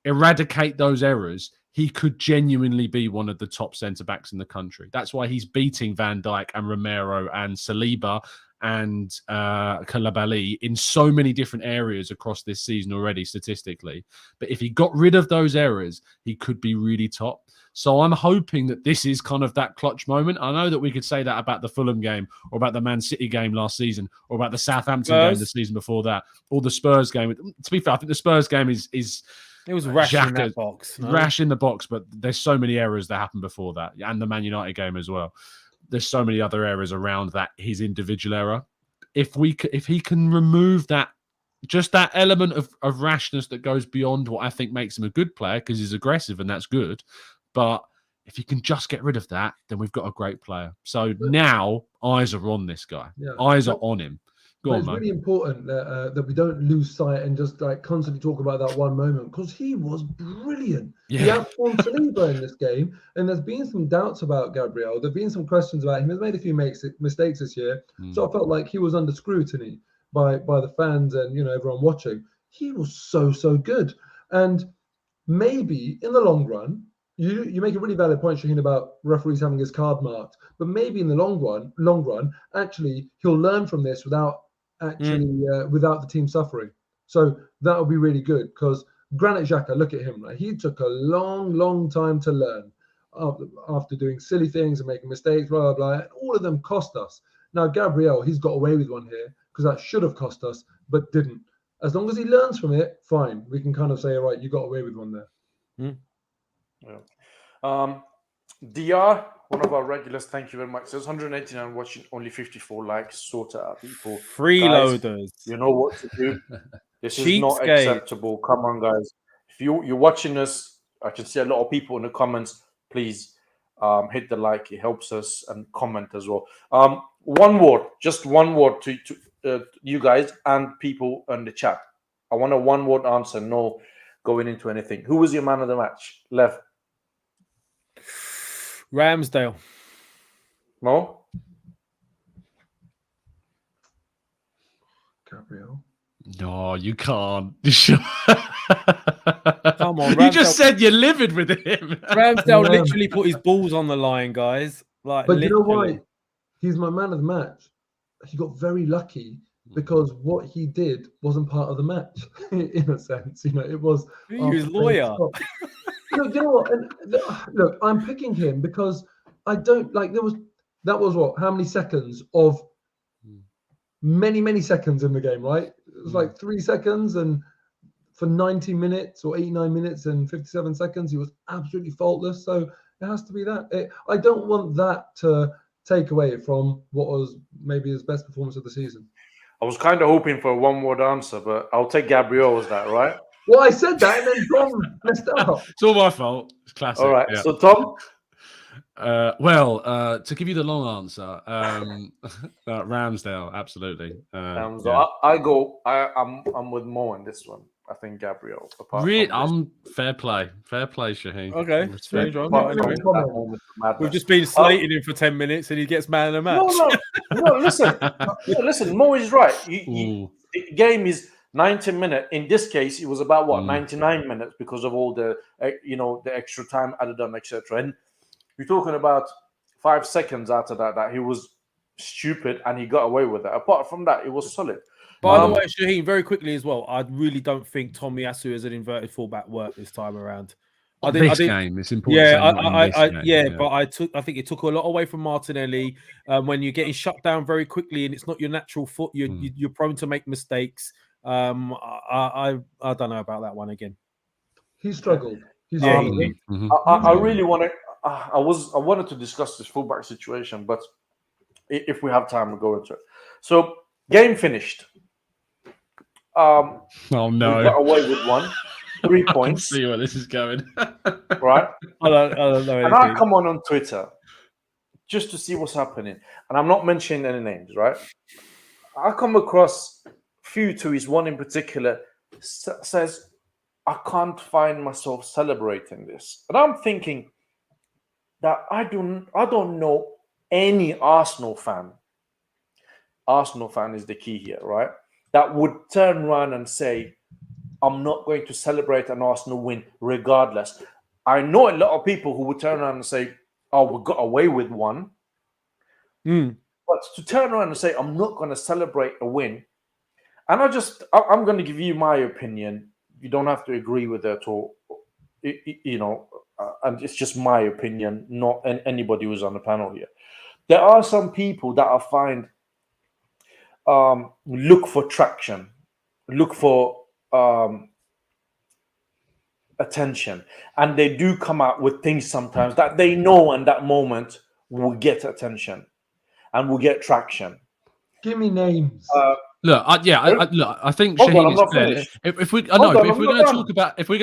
eradicate those errors, he could genuinely be one of the top centre-backs in the country. That's why he's beating Van Dijk and Romero and Saliba and Koulibaly in so many different areas across this season already, statistically. But if he got rid of those errors, he could be really top. So I'm hoping that this is kind of that clutch moment. I know that we could say that about the Fulham game or about the Man City game last season or about the Southampton game the season before that or the Spurs game. To be fair, I think the Spurs game is it was rash in that box. No? Rash in the box, but there's so many errors that happened before that and the Man United game as well. There's so many other errors around that, his individual error. If he can remove that, just that element of rashness that goes beyond what I think makes him a good player because he's aggressive and that's good. But if you can just get rid of that, then we've got a great player. So now eyes are on this guy. Yeah. Eyes are on him. It's really important that we don't lose sight and just like constantly talk about that one moment because he was brilliant. Yeah. He outperformed Saliba in this game, and there's been some doubts about Gabriel. There've been some questions about him. He's made a few mistakes this year, so I felt like he was under scrutiny by the fans and everyone watching. He was so good, and maybe in the long run. You make a really valid point, Shaheen, about referees having his card marked, but maybe in the long run, actually he'll learn from this without actually without the team suffering. So that would be really good because Granit Xhaka, look at him. Right? He took a long time to learn after doing silly things and making mistakes, blah, blah, blah. And all of them cost us. Now, Gabriel, he's got away with one here because that should have cost us, but didn't. As long as he learns from it, fine. We can kind of say, all right, you got away with one there. Yeah. DR, one of our regulars, thank you very much. There's 189 watching, only 54 likes. Sort it out, people. Freeloaders. Guys, you know what to do. This is not Cheapskate. acceptable. Come on, guys. If you're watching us, I can see a lot of people in the comments. Please hit the like. It helps us, and comment as well. One word, just one word to you guys and people in the chat. I want a one-word answer. No going into anything. Who was your man of the match? Lev. Ramsdale. Mo? Gabriel. No, you can't. Come on, You just Ramsdale. said you're livid with him. Ramsdale Yeah. literally put his balls on the line, guys. Like, But you know literally. why? He's my man of the match. He got very lucky because what he did wasn't part of the match, in a sense. You know, it was. He was after lawyer. stop. Look, you know what? And look, I'm picking him because I don't like. That was what? How many seconds of many seconds in the game, right? It was like 3 seconds, and for 90 minutes or 89 minutes and 57 seconds, he was absolutely faultless. So it has to be that. I don't want that to take away from what was maybe his best performance of the season. I was kind of hoping for a one-word answer, but I'll take Gabriel as that, right? Well, I said that, and then Tom messed up. It's all my fault. It's classic. All right. Yeah. So, Tom? To give you the long answer, Ramsdale, absolutely. So Yeah. I'm with Mo on this one. I think Gabriel. I'm fair play, Shaheen. Okay. Respect. Strange one. Apart Anyway. from that moment of madness. We've just been slating him for 10 minutes and he gets man of the match. No, listen. Mo is right. Ooh. The game is 90 minutes. In this case, it was about 99 minutes because of all the the extra time added on, etc. And we're talking about 5 seconds after that he was stupid and he got away with it. Apart from that, it was solid. By the way, Shaheen, very quickly as well, I really don't think Tomiyasu as an inverted fullback worked this time around. This game, it's important. But I think it took a lot away from Martinelli. When you're getting shut down very quickly and it's not your natural foot, you're prone to make mistakes. I don't know about that one again. He struggled. I really want to. I wanted to discuss this fullback situation, but if we have time, we'll go into it. So, game finished. Oh no! We got away with 3 I can points. see where this is going. Right? I don't know anything. And I come on Twitter just to see what's happening, and I'm not mentioning any names, right? I come across a few tweets. One in particular says, "I can't find myself celebrating this," and I'm thinking that I don't know any Arsenal fan. Arsenal fan is the key here, right? That would turn around and say, I'm not going to celebrate an Arsenal win regardless. I know a lot of people who would turn around and say, oh, we got away with one. But to turn around and say, I'm not going to celebrate a win. And I'm going to give you my opinion. You don't have to agree with it or, and it's just my opinion, not anybody who's on the panel here. There are some people that I find look for traction, look for attention, and they do come out with things sometimes that they know in that moment will get attention and will get traction. Give me names. I think Hold on, Shaheen I'm is not fair. finished. If we're Hold on, going I'm to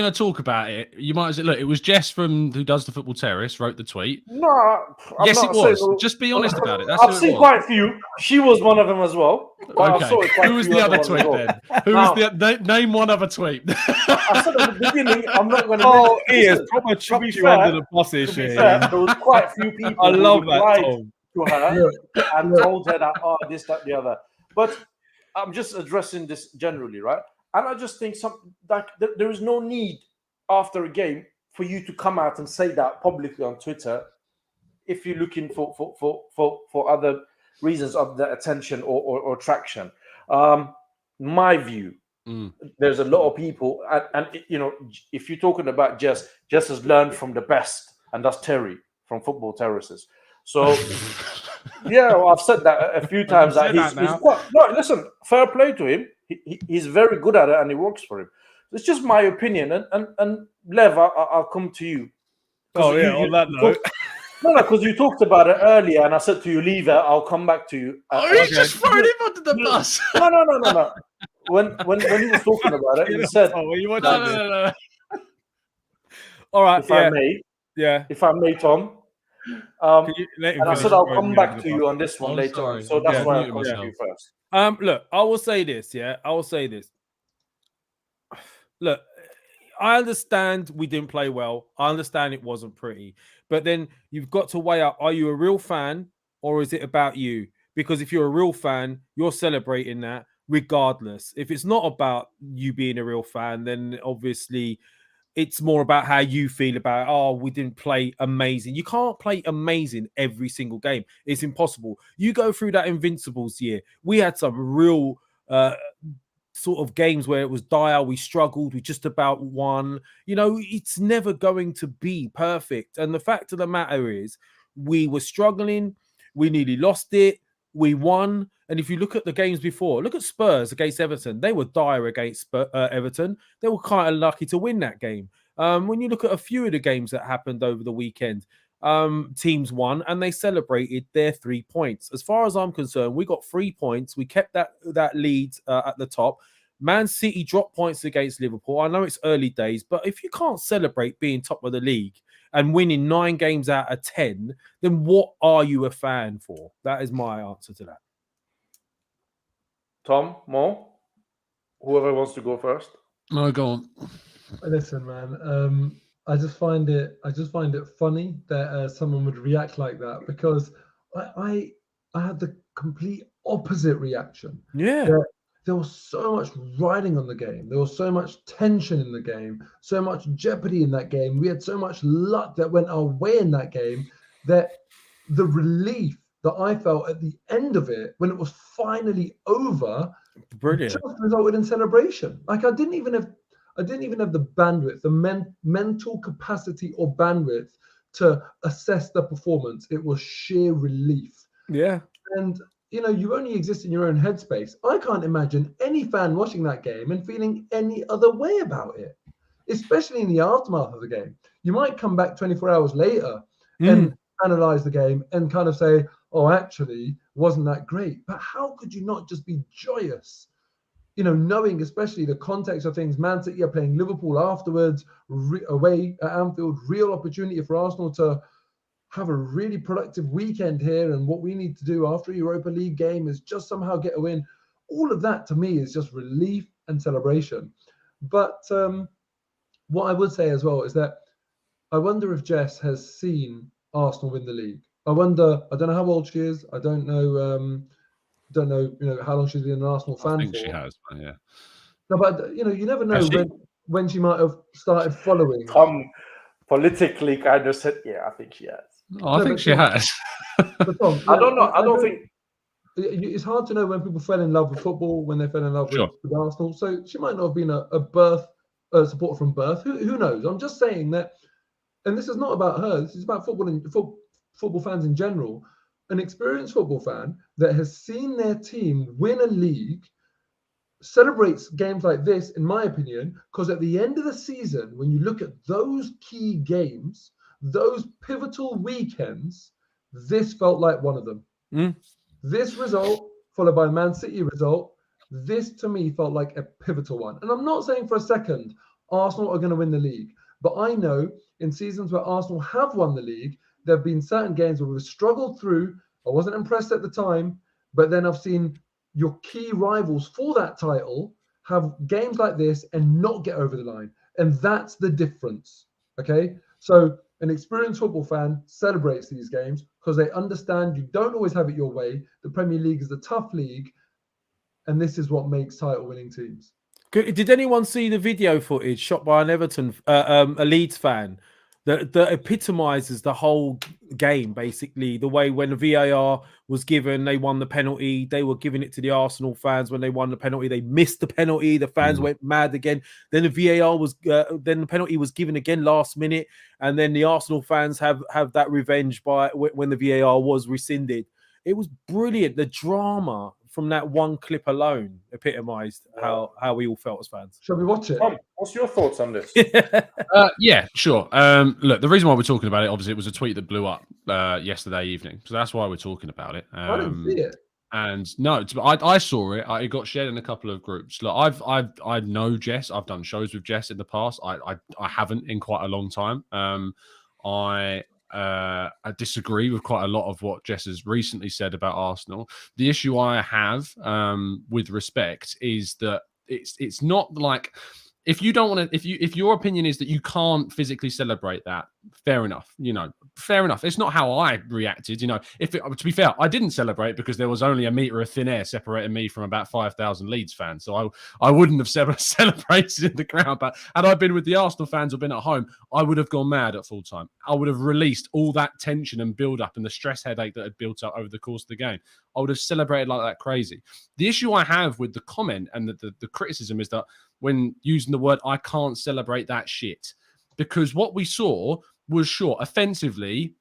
not talk about it, you might as well look. It was Jess who does the Football Terrace wrote the tweet. No, Yes, it was. Just be honest about it. That's I've seen quite a few. She was one of them as well. But I saw Okay. quite Who was few the other ones tweet as well. then? Who was the name one other tweet? I said at the beginning, I'm not going to. Oh, he has proper to chucked be you fair, under the bus here, to be Shaheen. fair, there was quite a few people I who love that, replied Tom. to her and told her that, oh, this, that, the other. But I'm just addressing this generally, right? And I just think there is no need after a game for you to come out and say that publicly on Twitter if you're looking for other reasons of the attention or traction. My view, there's a lot of people, and you know, if you're talking about Jess has learned from the best, and that's Terry from Football Terraces. So, yeah, well, I've said that a few times. That he's quite, no, listen, fair play to him. He's very good at it, and it works for him. It's just my opinion, and Lev, I'll come to you. Oh yeah, on that note. No, because you talked about it earlier, and I said to you, leave it. I'll come back to you. He's just throwing him under the bus. No. When he was talking about it, he said, No. All right, if I may, Tom. And I said I'll come back to you on this one later on. So that's why I'll come to you first. Look, I will say this. Yeah, I will say this. Look, I understand we didn't play well. I understand it wasn't pretty. But then you've got to weigh up, are you a real fan or is it about you? Because if you're a real fan, you're celebrating that regardless. If it's not about you being a real fan, then obviously it's more about how you feel about, oh, we didn't play amazing. You can't play amazing every single game. It's impossible. You go through that Invincibles year. We had some real sort of games where it was dire. We struggled. We just about won. You know, it's never going to be perfect. And the fact of the matter is we were struggling. We nearly lost it. We won. And if you look at the games before, look at Spurs against Everton. They were dire against Everton. They were kind of lucky to win that game. When you look at a few of the games that happened over the weekend, teams won and they celebrated their 3 points. As far as I'm concerned, we got 3 points. We kept that lead at the top. Man City dropped points against Liverpool. I know it's early days, but if you can't celebrate being top of the league and winning 9 games out of 10, then what are you a fan for? That is my answer to that. Tom, Mo, whoever wants to go first. No, go on. Listen, man. I just find it funny that someone would react like that, because I had the complete opposite reaction. Yeah. There was so much riding on the game. There was so much tension in the game, so much jeopardy in that game. We had so much luck that went our way in that game, that the relief that I felt at the end of it, when it was finally over, brilliant, just resulted in celebration. Like I didn't even have the bandwidth, the mental capacity or bandwidth to assess the performance. It was sheer relief. Yeah. And you know, you only exist in your own headspace. I can't imagine any fan watching that game and feeling any other way about it, especially in the aftermath of the game. You might come back 24 hours later and analyze the game and kind of say, oh, actually, wasn't that great? But how could you not just be joyous? You know, knowing especially the context of things, Man City are playing Liverpool afterwards, away at Anfield, real opportunity for Arsenal to have a really productive weekend here. And what we need to do after a Europa League game is just somehow get a win. All of that to me is just relief and celebration. But what I would say as well is that I wonder if Jess has seen Arsenal win the league. I don't know how old she is. I don't know, how long she's been an Arsenal fan for. I think she has, yeah. No, but, you never know when she might have started following. Tom politically kind of said, yeah, I think she has. I think she has. But Tom, I don't know. I don't think it's hard to know when people fell in love with football, when they fell in love with Arsenal. So she might not have been a supporter from birth. Who knows? I'm just saying that, and this is not about her. This is about football and football fans in general. An experienced football fan that has seen their team win a league celebrates games like this, in my opinion, because at the end of the season, when you look at those key games, those pivotal weekends, this felt like one of them. This result, followed by a Man City result, this to me felt like a pivotal one. And I'm not saying for a second Arsenal are going to win the league, but I know in seasons where Arsenal have won the league, there have been certain games where we've struggled through. I wasn't impressed at the time, but then I've seen your key rivals for that title have games like this and not get over the line. And that's the difference. Okay? So an experienced football fan celebrates these games because they understand you don't always have it your way. The Premier League is a tough league, and this is what makes title-winning teams. Did anyone see the video footage shot by an a Leeds fan that epitomizes the whole game, basically. The way when the VAR was given, they won the penalty. They were giving it to the Arsenal fans when they won the penalty. They missed the penalty. The fans went mad again. Then the VAR was, then the penalty was given again last minute, and then the Arsenal fans have that revenge by when the VAR was rescinded. It was brilliant. The drama from that one clip alone epitomized how we all felt as fans. Shall we watch it? Tom, what's your thoughts on this? Yeah, sure. Look, the reason why we're talking about it, obviously, it was a tweet that blew up yesterday evening, so that's why we're talking about it. I didn't see it. And no, I saw it. It got shared in a couple of groups. Look, I know Jess. I've done shows with Jess in the past. I haven't in quite a long time. I disagree with quite a lot of what Jess has recently said about Arsenal. The issue I have, with respect, is that it's not like, if you don't want to, if your opinion is that you can't physically celebrate that, fair enough. Fair enough. It's not how I reacted. To be fair, I didn't celebrate because there was only a meter of thin air separating me from about 5,000 Leeds fans. So I wouldn't have celebrated in the crowd. But had I been with the Arsenal fans or been at home, I would have gone mad at full time. I would have released all that tension and build up and the stress headache that had built up over the course of the game. I would have celebrated like that crazy. The issue I have with the comment and the criticism is that when using the word, I can't celebrate that shit, because what we saw was, sure, offensively,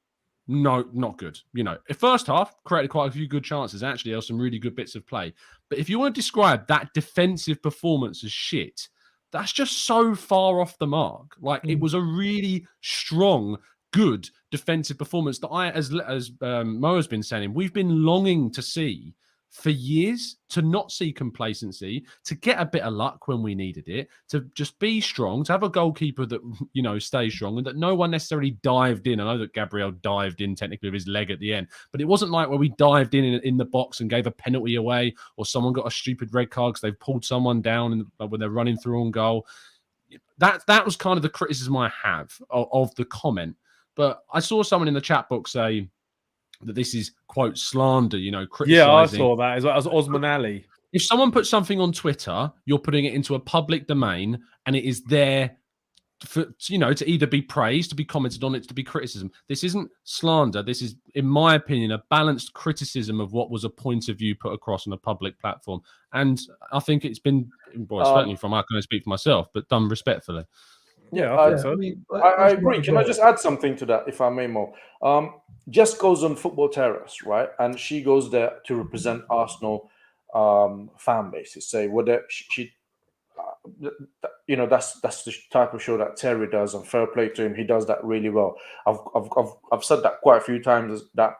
no, not good. The first half created quite a few good chances. Actually, there were some really good bits of play. But if you want to describe that defensive performance as shit, that's just so far off the mark. Like, it was a really strong, good defensive performance that as Mo has been saying, we've been longing to see for years, to not see complacency, to get a bit of luck when we needed it, to just be strong, to have a goalkeeper that, stays strong, and that no one necessarily dived in. I know that Gabriel dived in technically with his leg at the end, but it wasn't like where we dived in the box and gave a penalty away, or someone got a stupid red card because they've pulled someone down when they're running through on goal. That was kind of the criticism I have of the comment. But I saw someone in the chat box say that this is, quote, slander, criticizing. Yeah, I saw that as well as Osman Ali. If someone puts something on Twitter, you're putting it into a public domain, and it is there for, to either be praised, to be commented on, it to be criticism. This isn't slander. This is, in my opinion, a balanced criticism of what was a point of view put across on a public platform. And I think it's been, certainly from, I can only speak for myself, but done respectfully. Yeah, I think so. I agree. Can I just add something to that, if I may, Mo? Jess goes on Football Terrace, right? And she goes there to represent Arsenal fan bases. Say whether she that's the type of show that Terry does, and fair play to him. He does that really well. I've said that quite a few times, that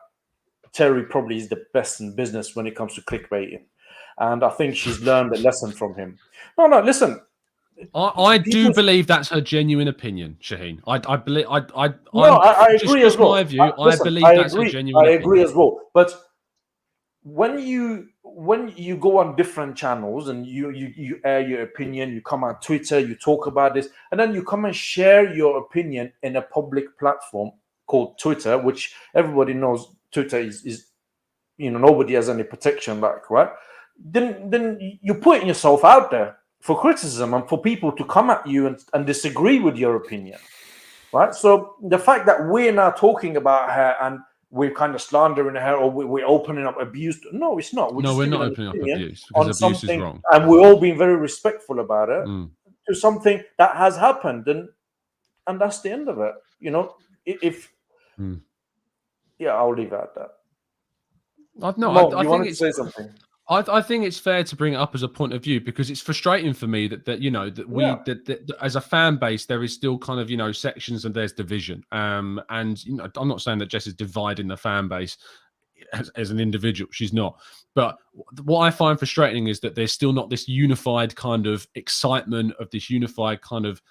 Terry probably is the best in business when it comes to clickbaiting, and I think she's learned a lesson from him. No, listen. I do believe that's her genuine opinion, Shaheen. I believe. I agree as well. My view, I believe that's her genuine opinion. I agree as well. But when you go on different channels and you air your opinion, you come on Twitter, you talk about this, and then you come and share your opinion in a public platform called Twitter, which everybody knows Twitter is nobody has any protection back, right? Then you're putting yourself out there for criticism and for people to come at you and disagree with your opinion, right? So the fact that we're now talking about her and we're kind of slandering her, or we're opening up abuse, no, it's not. We're not opening up abuse, because abuse is wrong. And we're all being very respectful about it to something that has happened, and that's the end of it. I'll leave it at that. I you wanted to say something. I think it's fair to bring it up as a point of view, because it's frustrating for me that as a fan base there is still kind of sections and there's division. And I'm not saying that Jess is dividing the fan base as an individual. She's not. But what I find frustrating is that there's still not this unified kind of excitement, of this unified kind of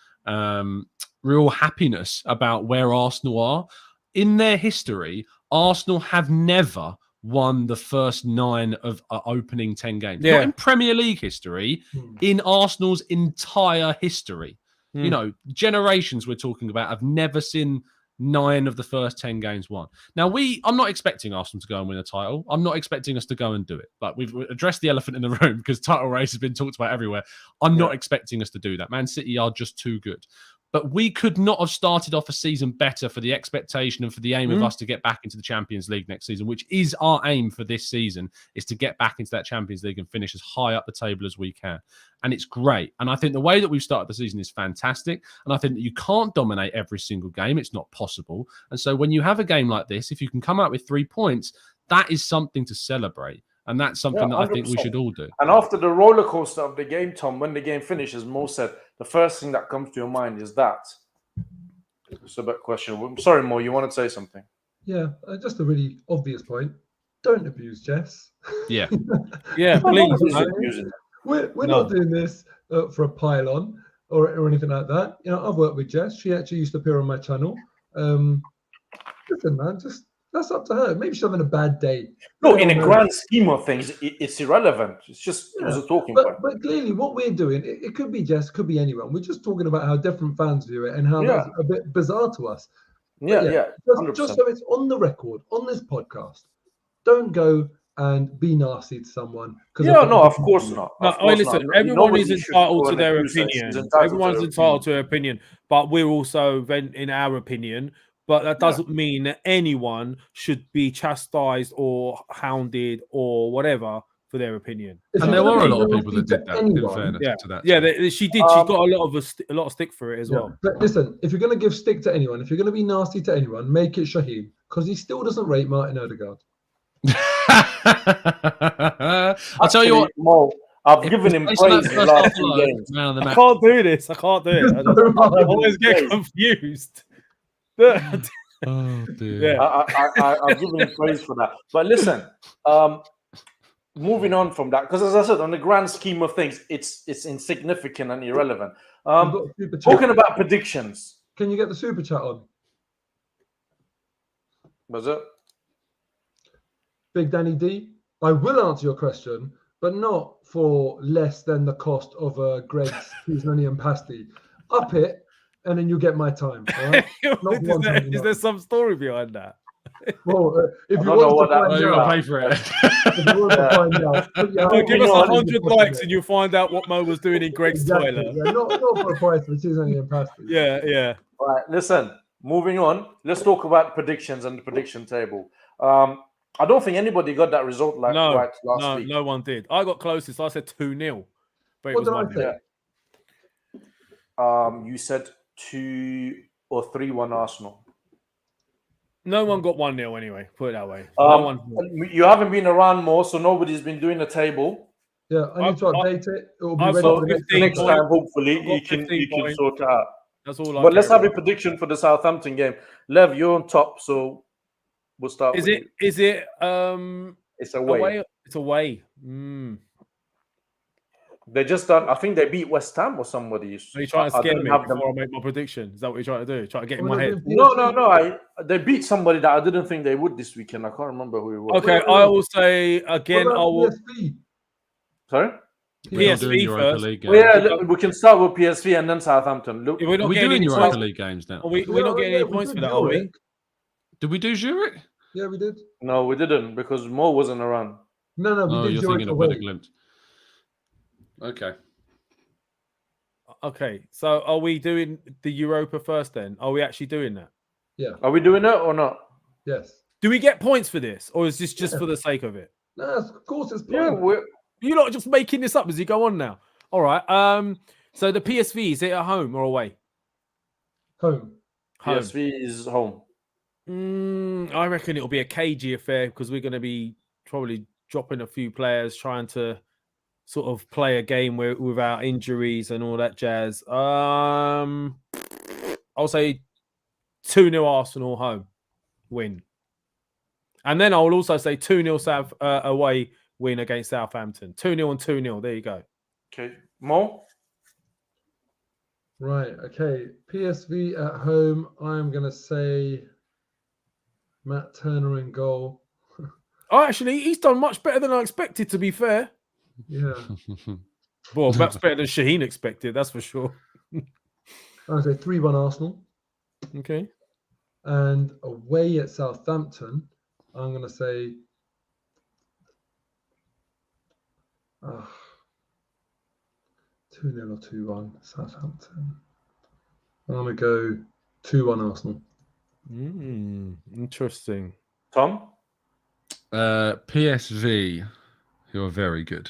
real happiness about where Arsenal are in their history. Arsenal have never won the first 9 of opening 10 games. Not in Premier League history, in Arsenal's entire history. Generations we're talking about have never seen 9 of the first 10 games won. Now, I'm not expecting Arsenal to go and win a title. I'm not expecting us to go and do it. But we've addressed the elephant in the room, because title race has been talked about everywhere. I'm not expecting us to do that. Man City are just too good. But we could not have started off a season better for the expectation and for the aim of us to get back into the Champions League next season, which is our aim for this season, is to get back into that Champions League and finish as high up the table as we can. And it's great. And I think the way that we've started the season is fantastic. And I think that you can't dominate every single game. It's not possible. And so when you have a game like this, if you can come out with 3 points, that is something to celebrate. And that's something that I think we should all do. And after the roller coaster of the game, Tom, when the game finishes, Mo said, the first thing that comes to your mind is that. It's a bit question. Sorry, Mo, you want to say something? Yeah, just a really obvious point. Don't abuse Jess. Yeah. Yeah, please. We're not doing this for a pile-on or anything like that. You know, I've worked with Jess. She actually used to appear on my channel. Listen, man, just that's up to her. Maybe she's having a bad day. No, in a grand scheme of things, it's irrelevant. It's just it was a talking point. But clearly, what we're doing, it could be Jess, could be anyone. We're just talking about how different fans view it and how that's a bit bizarre to us. Yeah. Just so it's on the record, on this podcast, don't go and be nasty to someone. Of course not. No, listen, everyone is entitled to their opinion. Everyone's entitled to their opinion, but we're also venting our opinion. But that doesn't mean that anyone should be chastised or hounded or whatever for their opinion. And there were a lot of people that did that. In fairness to that, she did. She got a lot of stick for it as well. But listen, if you're going to give stick to anyone, if you're going to be nasty to anyone, make it Shaheem, because he still doesn't rate Martin Odegaard. I'll tell you what, Mo, I've given him praise in the last 2 games. I can't do this. I can't do it. I always get confused. Oh dear. I've given him praise for that. But listen, moving on from that, because as I said, on the grand scheme of things, it's insignificant and irrelevant. Talking about predictions. Can you get the super chat on? Was it? Big Danny D, I will answer your question, but not for less than the cost of a Greg's Puzzoni and pasty. Up it, and then you get my time. All right? Is there some story behind that? Well, if you want to find you're out, gonna pay for it. if you want to find out, give us 100 likes and you'll find out what Mo was doing in Greg's toilet. Yeah, not for a price for Puzzoni and pasty. Yeah. All right, listen. Moving on. Let's talk about predictions and the prediction table. I don't think anybody got that result right last week. No one did. I got closest. I said 2-0. But it What was did I say? You said 2 or 3-1 Arsenal. No one got 1-0 anyway. Put it that way. You haven't been around more, so nobody's been doing the table. Yeah, I need to update it. It will be ready So for the next time, hopefully, you can sort it out. That's all. But let's have a prediction for the Southampton game. Lev, you're on top, so we'll start. Is it? It's away. It's away. They just done. I think they beat West Ham or somebody. Are you trying to scare me before I make my prediction? Is that what you're trying to do? Try to get in my head? No. They beat somebody that I didn't think they would this weekend. I can't remember who it was. Okay, I will say again. I will. PSV? Sorry. PSV first. Yeah, we can start with PSV and then Southampton. Look, are we doing Europa League games now? We're not getting any points for that, are we? Did we do Zurich? Yeah, we did. No, we didn't because Mo wasn't around. No, we did. You're thinking of Better Glimpse. Okay, so are we doing the Europa first then? Are we actually doing that? Yeah. Are we doing it or not? Yes. Do we get points for this, or is this just for the sake of it? No, of course it's Yeah, points. You're not just making this up as you go on now. All right. So the PSV, is it at home or away? Home. PSV is home. I reckon it'll be a cagey affair because we're going to be probably dropping a few players, trying to sort of play a game without injuries and all that jazz. I'll say 2-0 Arsenal home win. And then I'll also say 2-0 South away win against Southampton. 2-0 and 2-0. There you go. Okay. Mo? Right. Okay. PSV at home. I'm going to say Matt Turner in goal. Oh, actually, he's done much better than I expected, to be fair. Yeah. Well, that's better than Shaheen expected, that's for sure. I'll say 3-1 Arsenal. Okay. And away at Southampton, I'm going to say 2-0 or 2-1 Southampton. I'm going to go 2-1 Arsenal. Interesting. Tom? PSV, who are very good.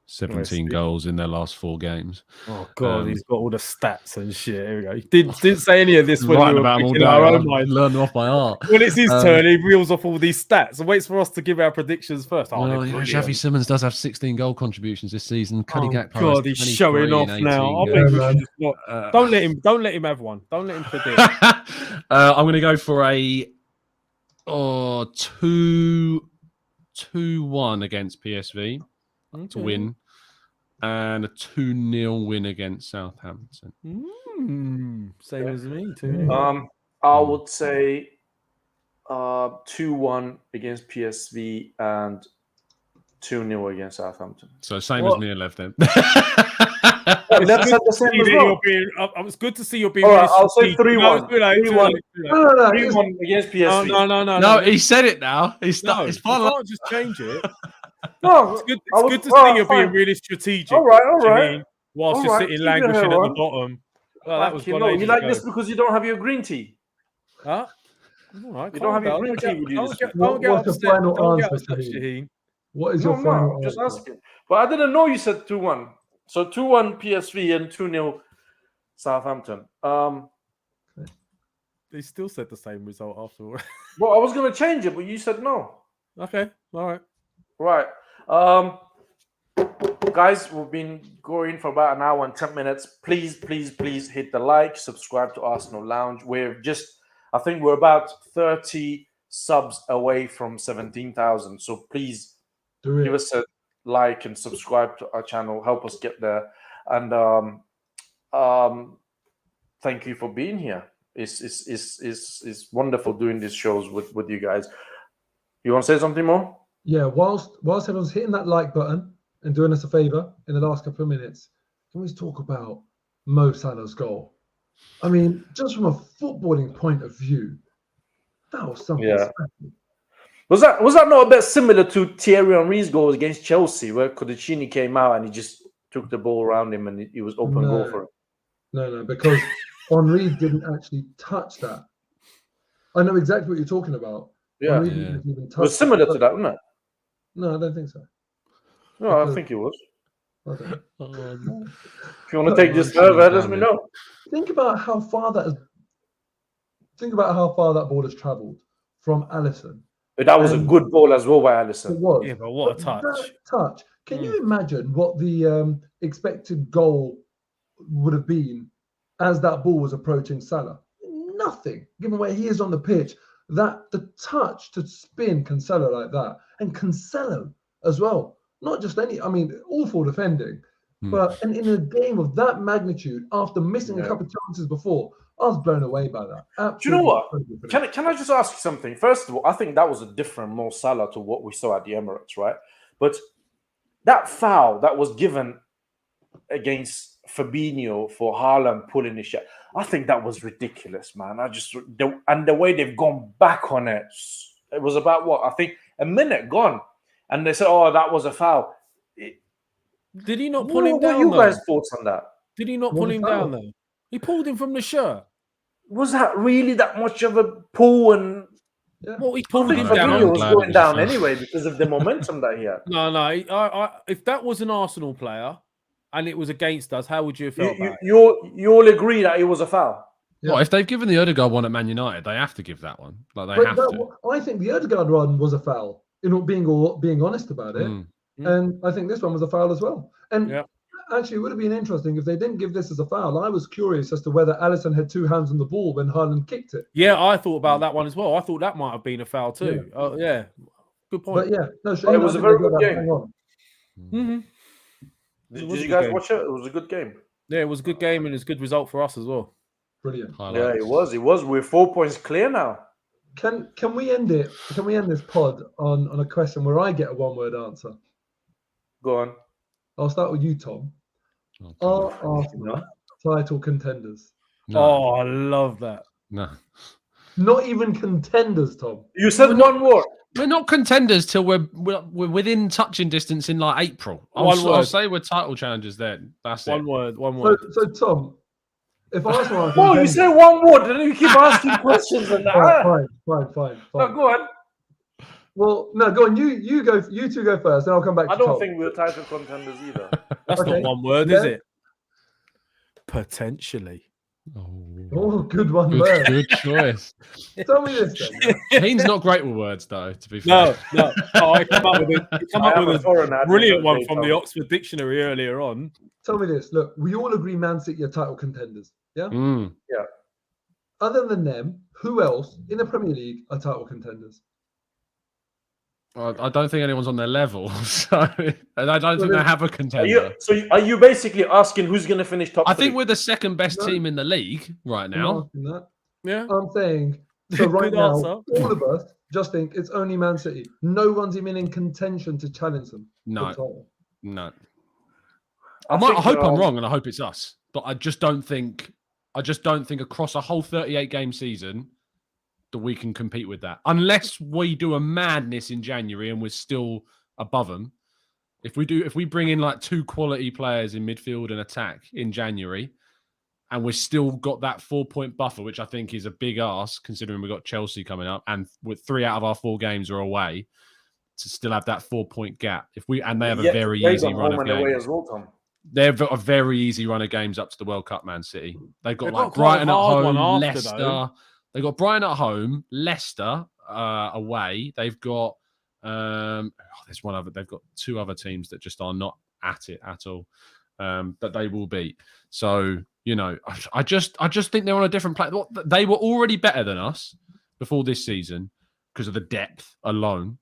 17 goals in their last 4 games. Oh God, he's got all the stats and shit. Here we go. He didn't say any of this when Writing we were about them all picking day. our own I've minds. learned off by heart. When it's his turn, he reels off all these stats and waits for us to give our predictions first. Well, Xavi Simons does have 16 goal contributions this season. Cuddy Gakpo God, he's showing off now. I think we should just not. Don't let him have one. Don't let him predict. I'm going to go for a 2-1 against PSV to win, and a 2-0 win against Southampton. Same as me. 2-0. I would say 2-1 against PSV and 2-0 against Southampton. So same as me and Lev then. It's good to see you're being. All right, I'll say 3-1. 3-1 against PSV. No. He said it now. It's fine. You can't just change it. No, it's good to see you're being really strategic. All right. Whilst you're sitting languishing at the bottom. Well, that was you like this because you don't have your green tea. Huh? All right, you don't have your green tea with you. What's your final answer, Shaheen? What is your final answer? Just asking. But I didn't know you said 2-1. So 2-1 PSV and 2-0 Southampton. They still said the same result afterward. Well, I was going to change it, but you said no. Okay, all right. Right. Guys, we've been going for about an hour and 10 minutes. Please hit the like, subscribe to Arsenal Lounge. I think we're about 30 subs away from 17,000. So please give us a like and subscribe to our channel. Help us get there. And thank you for being here. It's wonderful doing these shows with you guys. You want to say something more? Yeah, whilst everyone's hitting that like button and doing us a favor in the last couple of minutes, can we talk about Moh Salah's goal? I mean, just from a footballing point of view, that was something special. Was that not a bit similar to Thierry Henry's goal against Chelsea, where Codicini came out and he just took the ball around him and it was open goal for him? No, because Henry didn't actually touch that. I know exactly what you're talking about. Yeah, didn't even touch it was similar to that, wasn't it? No, I don't think so. No, I think it was. I don't know. If you want to take this further, let me know. Think about how far that ball has travelled from Alisson. But that was a good ball as well by Alisson. It was. Yeah, but what a touch! Can you imagine what the expected goal would have been as that ball was approaching Salah? Nothing, given where he is on the pitch. The touch to spin Cancelo like that, and Cancelo as well. Not just awful defending, but in a game of that magnitude, after missing a couple of chances before, I was blown away by that. Absolutely. Do you know what? Can I just ask you something? First of all, I think that was a different Mo Salah to what we saw at the Emirates, right? But that foul that was given against Fabinho for Haaland pulling his shot, I think that was ridiculous, man. And the way they've gone back on it was about what? I think a minute gone. And they said, oh, that was a foul. Did he not pull him down? What are you guys' thoughts on that? Did he not pull him down, though? He pulled him from the shirt. Was that really that much of a pull? And well, he pulled him down. He was going down anyway because of the momentum that he had. No. If that was an Arsenal player and it was against us, how would you have felt about it? You all agree that it was a foul? Yeah. Well, if they've given the Odegaard one at Man United, they have to give that one. I think the Odegaard one was a foul. Being honest about it, and I think this one was a foul as well. And actually, it would have been interesting if they didn't give this as a foul. I was curious as to whether Alisson had two hands on the ball when Haaland kicked it. Yeah, I thought about that one as well. I thought that might have been a foul too. Good point. But it was a very good game. Did you guys watch it? It was a good game. Yeah, it was a good game and it's a good result for us as well. Brilliant. Yeah, it was. We're 4 points clear now. Can we end it? Can we end this pod on a question where I get a one-word answer? Go on. I'll start with you, Tom. Are Arsenal title contenders? No. Oh, I love that. No. Not even contenders, Tom. You said one word. We're not contenders till we're within touching distance in like April. I'll say we're title challengers then. That's one word. So Tom, if Arsenal are Oh, you contenders- say one word and then you keep asking questions and that. Fine. No, go on. Well, no, go on. You go. You two go first, and I'll come back. I to don't Tom. think we're title contenders either. That's Okay. not one word, is Yeah. it? Potentially. Oh, good one Good, there. good choice. Tell me this then. He's not great with words, though, to be fair. No. Oh, I come up with a foreign advert brilliant one today, from Tom. the Oxford Dictionary earlier on. Tell me this. Look, we all agree Man City are title contenders. Yeah. Mm. Other than them, who else in the Premier League are title contenders? I don't think anyone's on their level, and I don't think they have a contender. Are you basically asking who's going to finish top I three? think we're the second best No. team in the league right I'm now. asking that. Yeah. I'm saying, so right Good now, answer. all of us just think it's only Man City. No one's even in contention to challenge them. for the No, title. no. I I hope I'm think, wrong, and I hope it's us. But I just don't think across a whole 38 game season that we can compete with that, unless we do a madness in January and we're still above them. If we bring in like 2 quality players in midfield and attack in January, and we've still got that 4-point buffer, which I think is a big ask considering we've got Chelsea coming up, and with 3 out of our 4 games are away, to still have that 4-point gap. They have a very easy run of away games. as well, Tom. They've got a very easy run of games up to the World Cup, Man City. They've got They've like got quite a Brighton at hard one home, after, Leicester. though. They've got Brighton at home, Leicester away. They've got there's one other. They've got 2 other teams that just are not at it at all, but they will beat. So I just think they're on a different platform. They were already better than us before this season because of the depth alone.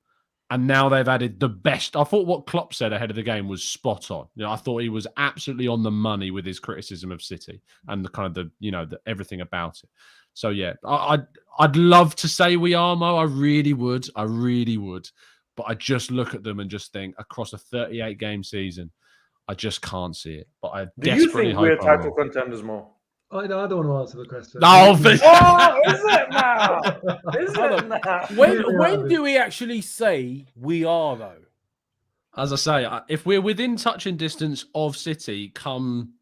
And now they've added the best. I thought what Klopp said ahead of the game was spot on. I thought he was absolutely on the money with his criticism of City and the kind of the everything about it. So yeah, I'd love to say we are, Mo. I really would. But I just look at them and just think across a 38 game season, I just can't see it. But I Do you desperately think we're hope I'm title wrong. contenders more? I don't want to answer the question. No, Oh, is it now? Is it now? When do we actually say we are, though? As I say, if we're within touching distance of City come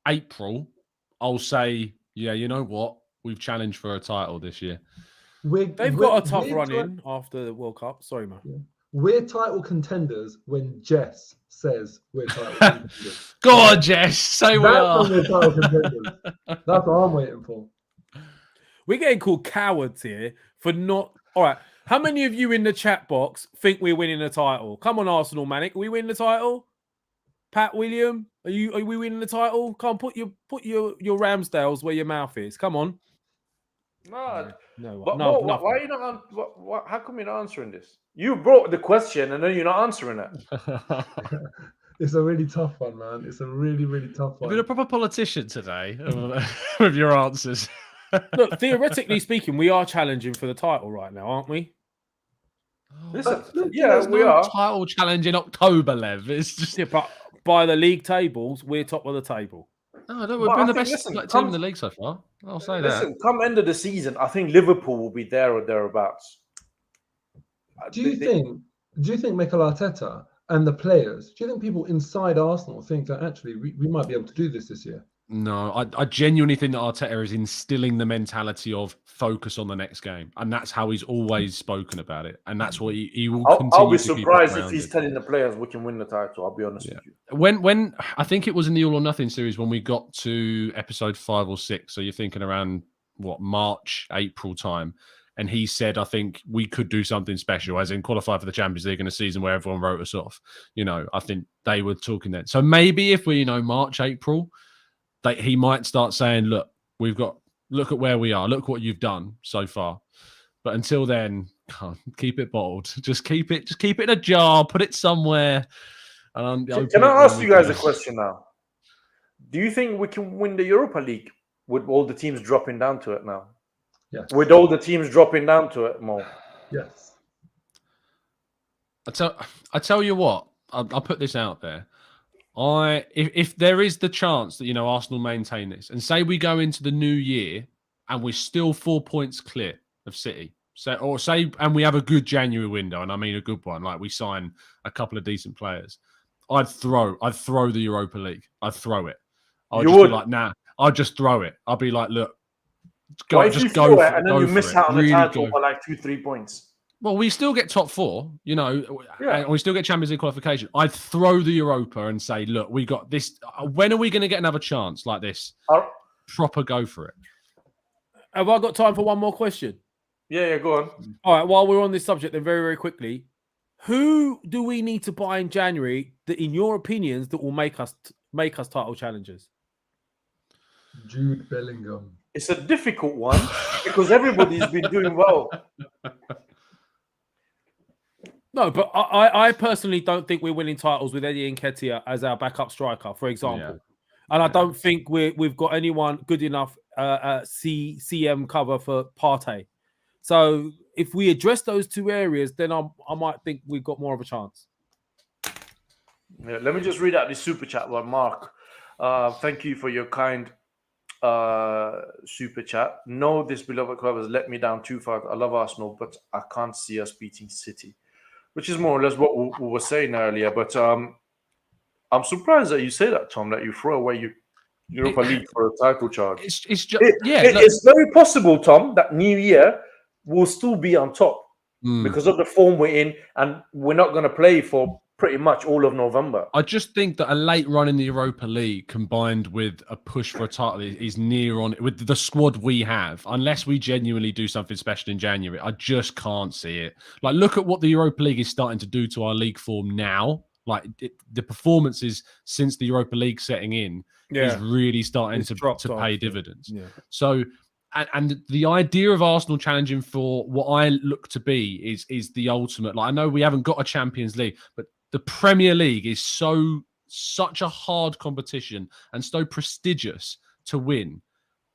April, I'll say, yeah, you know what? We've challenged for a title this year. They've got a tough run in after the World Cup. Sorry, man. Yeah. We're title contenders when Jess says we're title contenders. Go on, Jess. Say we That's are. when we're title contenders. That's what I'm waiting for. We're getting called cowards here for not. All right. How many of you in the chat box think we're winning the title? Come on, Arsenal Manic. Are we winning the title? Pat William, are we winning the title? Come on, put your Ramsdales where your mouth is. Come on. No, No, but no, Mo, why are you not? How come you're not answering this? You brought the question and then you're not answering it. It's a really tough one, man. It's a really, really tough You've one. been a proper politician today with your answers. Look, theoretically speaking, we are challenging for the title right now, aren't we? Listen, There's we no are. title challenge in October, Lev. It's just Yeah, but by the league tables, we're top of the table. no, we've But been I the think, best listen, team in the league so far. I'll say that. Listen, come end of the season, I think Liverpool will be there or thereabouts. Do you think Mikel Arteta and the players, do you think people inside Arsenal think that actually we might be able to do this year? No, I genuinely think that Arteta is instilling the mentality of focus on the next game, and that's how he's always spoken about it, and that's what he will continue. I'll be to keep surprised it if he's grounded. telling the players we can win the title. I'll be honest with you. When I think it was in the All or Nothing series when we got to episode 5 or 6, so you're thinking around March, April time, and he said, I think we could do something special, as in qualify for the Champions League in a season where everyone wrote us off. I think they were talking then. So maybe if we, March, April, he might start saying, look at where we are. Look what you've done so far. But until then, keep it bottled. Just keep it in a jar, put it somewhere. And Can I ask you guys a question now? Do you think we can win the Europa League with all the teams dropping down to it now? Yes. With all the teams dropping down to it, Mo? Yes. I tell you what, I'll put this out there. If there is the chance that Arsenal maintain this, and say we go into the new year and we're still 4 points clear of City, and we have a good January window, and I mean a good one, like we sign a couple of decent players, I'd throw the Europa League. I'd throw it. I'd You just would? be like, nah. I'd just throw it. I'd be like, look, Why if you just go throw for it and then you miss out on the title go. by like 2-3 points? Well, we still get top 4, you know, Yeah. and we still get Champions League qualification. I'd throw the Europa and say, look, we got this. When are we going to get another chance like this? Proper go for it. Have I got time for one more question? Yeah, go on. All right, while we're on this subject, then very, very quickly, who do we need to buy in January that, in your opinions, that will make us title challengers? Jude Bellingham. It's a difficult one because everybody's been doing well. No, but I personally don't think we're winning titles with Eddie Nketiah as our backup striker, for example. And I don't think we've got anyone good enough CM cover for Partey. So if we address those 2 areas, then I might think we've got more of a chance. Yeah, let me just read out the super chat one, Mark. Thank you for your kind super chat. No, this beloved club has let me down too far. I love Arsenal, but I can't see us beating City, which is more or less what we were saying earlier. But I'm surprised that you say that, Tom, that you throw away your Europa League for a title charge. It's just it's very possible, Tom, that New Year will still be on top because of the form we're in, and we're not going to play for pretty much all of November. I just think that a late run in the Europa League combined with a push for a title is near on with the squad we have. Unless we genuinely do something special in January, I just can't see it. Like, look at what the Europa League is starting to do to our league form now. Like, the performances since the Europa League setting in is really starting to pay dividends. Yeah. So, and the idea of Arsenal challenging for what I look to be is the ultimate. Like, I know we haven't got a Champions League, but the Premier League is such a hard competition and so prestigious to win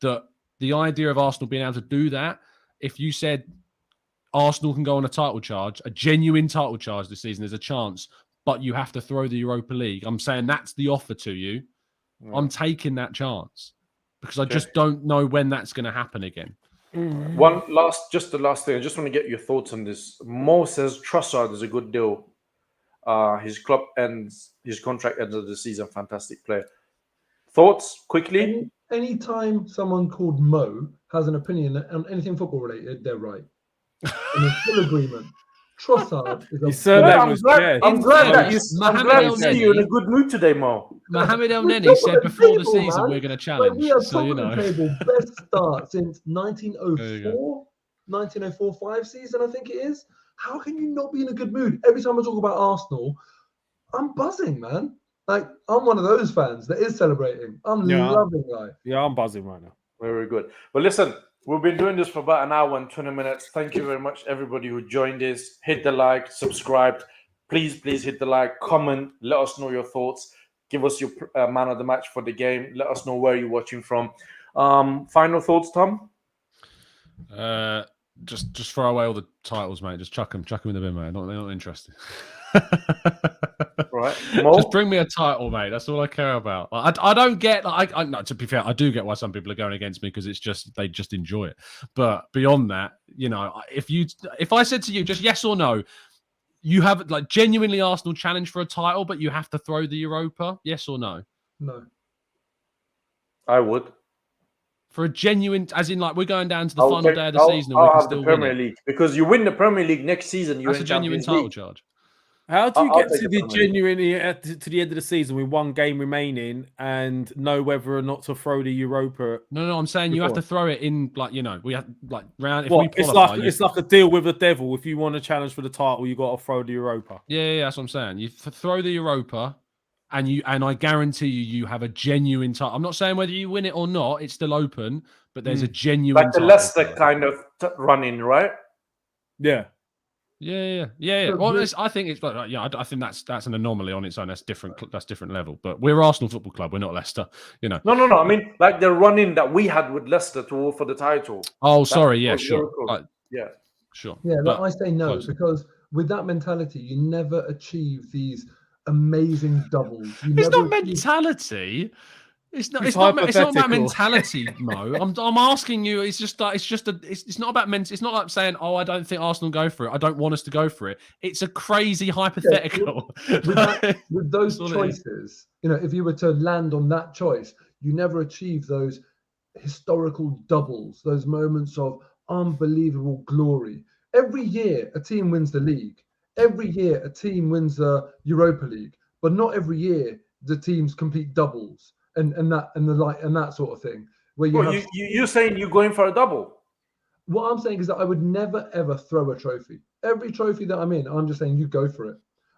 that the idea of Arsenal being able to do that, if you said Arsenal can go on a title charge, a genuine title charge this season, there's a chance, but you have to throw the Europa League. I'm saying that's the offer to you. Yeah. I'm taking that chance because I just don't know when that's going to happen again. The last thing. I just want to get your thoughts on this. Moh says Trossard is a good deal. His contract ends of the season. Fantastic player. Thoughts quickly? Anytime someone called Moh has an opinion on anything football related, they're right. In a full agreement. Trossard is I'm glad that you're in a good mood today, Moh. Mohamed El Neni said before the season we're going to challenge. Like, we are top of the table, best start since 1904-5 season, I think it is. How can you not be in a good mood? Every time I talk about Arsenal, I'm buzzing, man. Like, I'm one of those fans that is celebrating. I'm loving life. Yeah, I'm buzzing right now. Very good. But listen, we've been doing this for about an hour and 20 minutes. Thank you very much, everybody who joined us. Hit the like, subscribe. Please hit the like, comment. Let us know your thoughts. Give us your man of the match for the game. Let us know where you're watching from. Final thoughts, Tom? Just throw away all the titles, mate. Just chuck them in the bin, mate. They're not interested. Right. Moh? Just bring me a title, mate. That's all I care about. I don't get. No, to be fair, I do get why some people are going against me because it's just they just enjoy it. But beyond that, you know, if I said to you just yes or no, you have like genuinely Arsenal challenge for a title, but you have to throw the Europa. Yes or no? No. I would. For a genuine, as in like we're going down to the final day of the season and we can still win the Premier League because you win the Premier League next season. That's a genuine title charge. How do you get to the genuinely to the end of the season with one game remaining and know whether or not to throw the Europa? No, I'm saying you have to throw it in, like, you know, we have like round. If we qualify, it's like a deal with the devil. If you want to challenge for the title, you got to throw the Europa. Yeah, that's what I'm saying. You throw the Europa, and I guarantee you have a genuine title. I'm not saying whether you win it or not; it's still open. But there's a genuine like the Leicester kind of running, right? Yeah. Well, I think it's I think that's an anomaly on its own. That's different. That's different level. But we're Arsenal Football Club. We're not Leicester. You know. No. I mean, like the run-in that we had with Leicester for the title. Oh, sorry. Yeah, sure. Sure. Yeah, but I say no because with that mentality, you never achieve these amazing doubles. It's not mentality. It's not about mentality, Mo. I'm asking you. It's not about mental. It's not like saying, "Oh, I don't think Arsenal go for it. I don't want us to go for it." It's a crazy hypothetical. With those choices, you know, if you were to land on that choice, you never achieve those historical doubles, those moments of unbelievable glory. Every year, a team wins the league. Every year, a team wins the Europa League, but not every year the teams complete doubles and that sort of thing. Where you're saying you're going for a double? What I'm saying is that I would never ever throw a trophy. Every trophy that I'm in, I'm just saying you go for it.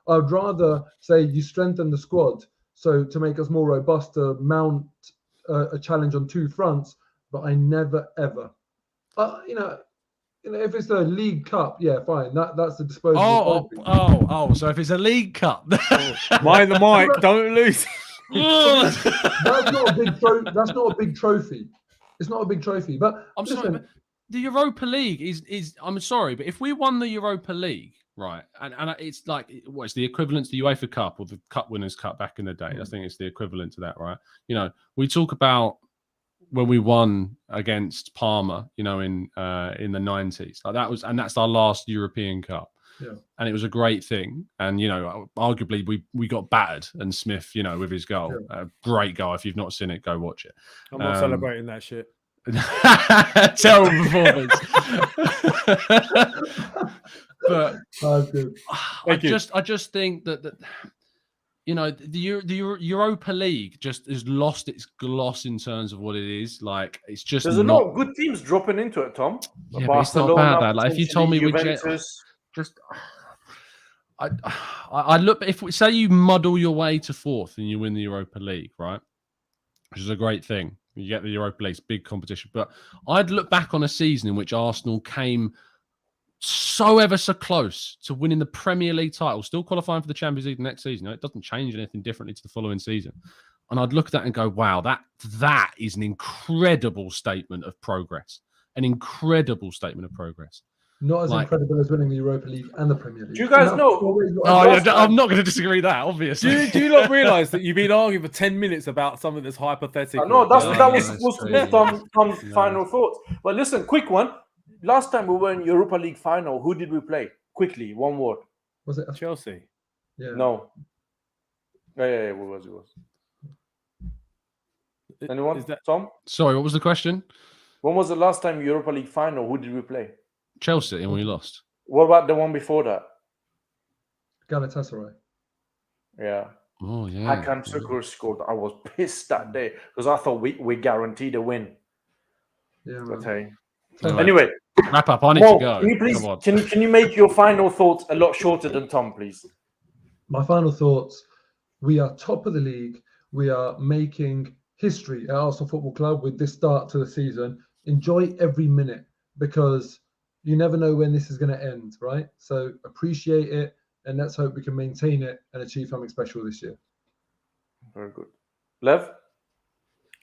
I'd rather say you strengthen the squad so to make us more robust to mount a challenge on two fronts, but I never ever, if it's the League Cup, yeah, fine. That's the disposable. So if it's a League Cup, mind the mic, don't lose. That's not a big trophy. That's not a big trophy. It's not a big trophy. But I'm sorry, but the Europa League is. I'm sorry, but if we won the Europa League, right, and it's like it's the equivalent to the UEFA Cup or the Cup Winners' Cup back in the day. I think it's the equivalent to that, right? We talk about when we won against Parma, in the 90s, like that was, and that's our last European Cup. Yeah. And it was a great thing. And, arguably we got battered, and Smith, with his goal, great goal. If you've not seen it, go watch it. I'm not celebrating that shit. Terrible performance. But I just think that the Europa League just has lost its gloss in terms of what it is. Like, it's just there's a lot of good teams dropping into it, Tom. Yeah, but it's not about that. Like, if you told me I look, if we say you muddle your way to fourth and you win the Europa League, right, which is a great thing. You get the Europa League, it's big competition. But I'd look back on a season in which Arsenal came so ever so close to winning the Premier League title, still qualifying for the Champions League next season. It doesn't change anything differently to the following season. And I'd look at that and go, wow, that is an incredible statement of progress. An incredible statement of progress. Not as incredible as winning the Europa League and the Premier League. Do you guys know? I'm not going to disagree with that, obviously. Do you not realise that you've been arguing for 10 minutes about something that's hypothetical? No, that was supposed to be Tom's final thoughts. But listen, quick one. Last time we were in Europa League final, who did we play? Quickly, one word. Was it Chelsea? Yeah. No. Yeah, it was. Anyone? Tom? Sorry, what was the question? When was the last time Europa League final? Who did we play? Chelsea, and we lost. What about the one before that? Galatasaray. Yeah. Oh, yeah. Hakan Şükür scored. I was pissed that day because I thought we guaranteed a win. Yeah. But hey. Anyway, Anyway, wrap up. I need to go. Can you please can you make your final thoughts a lot shorter than Tom, please? My final thoughts: we are top of the league. We are making history at Arsenal Football Club with this start to the season. Enjoy every minute, because you never know when this is going to end, right? So appreciate it, and let's hope we can maintain it and achieve something special this year. Very good. Lev?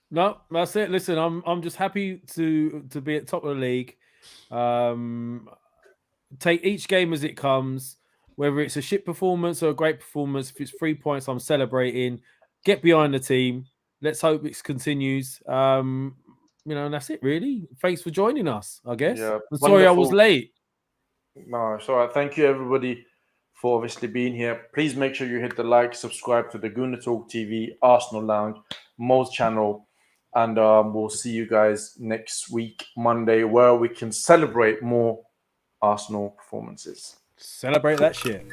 No, that's it. Listen, I'm just happy to be at top of the league. Take each game as it comes, whether it's a shit performance or a great performance. If it's 3 points, I'm celebrating. Get behind the team. Let's hope it continues. And that's it, really. Thanks for joining us, I guess. Yeah, I'm sorry I was late. No, it's all right. Thank you, everybody, for obviously being here. Please make sure you hit the like, subscribe to the Gooner Talk TV, Arsenal Lounge, Moh's channel, and we'll see you guys next week, Monday, where we can celebrate more Arsenal performances. Celebrate that shit.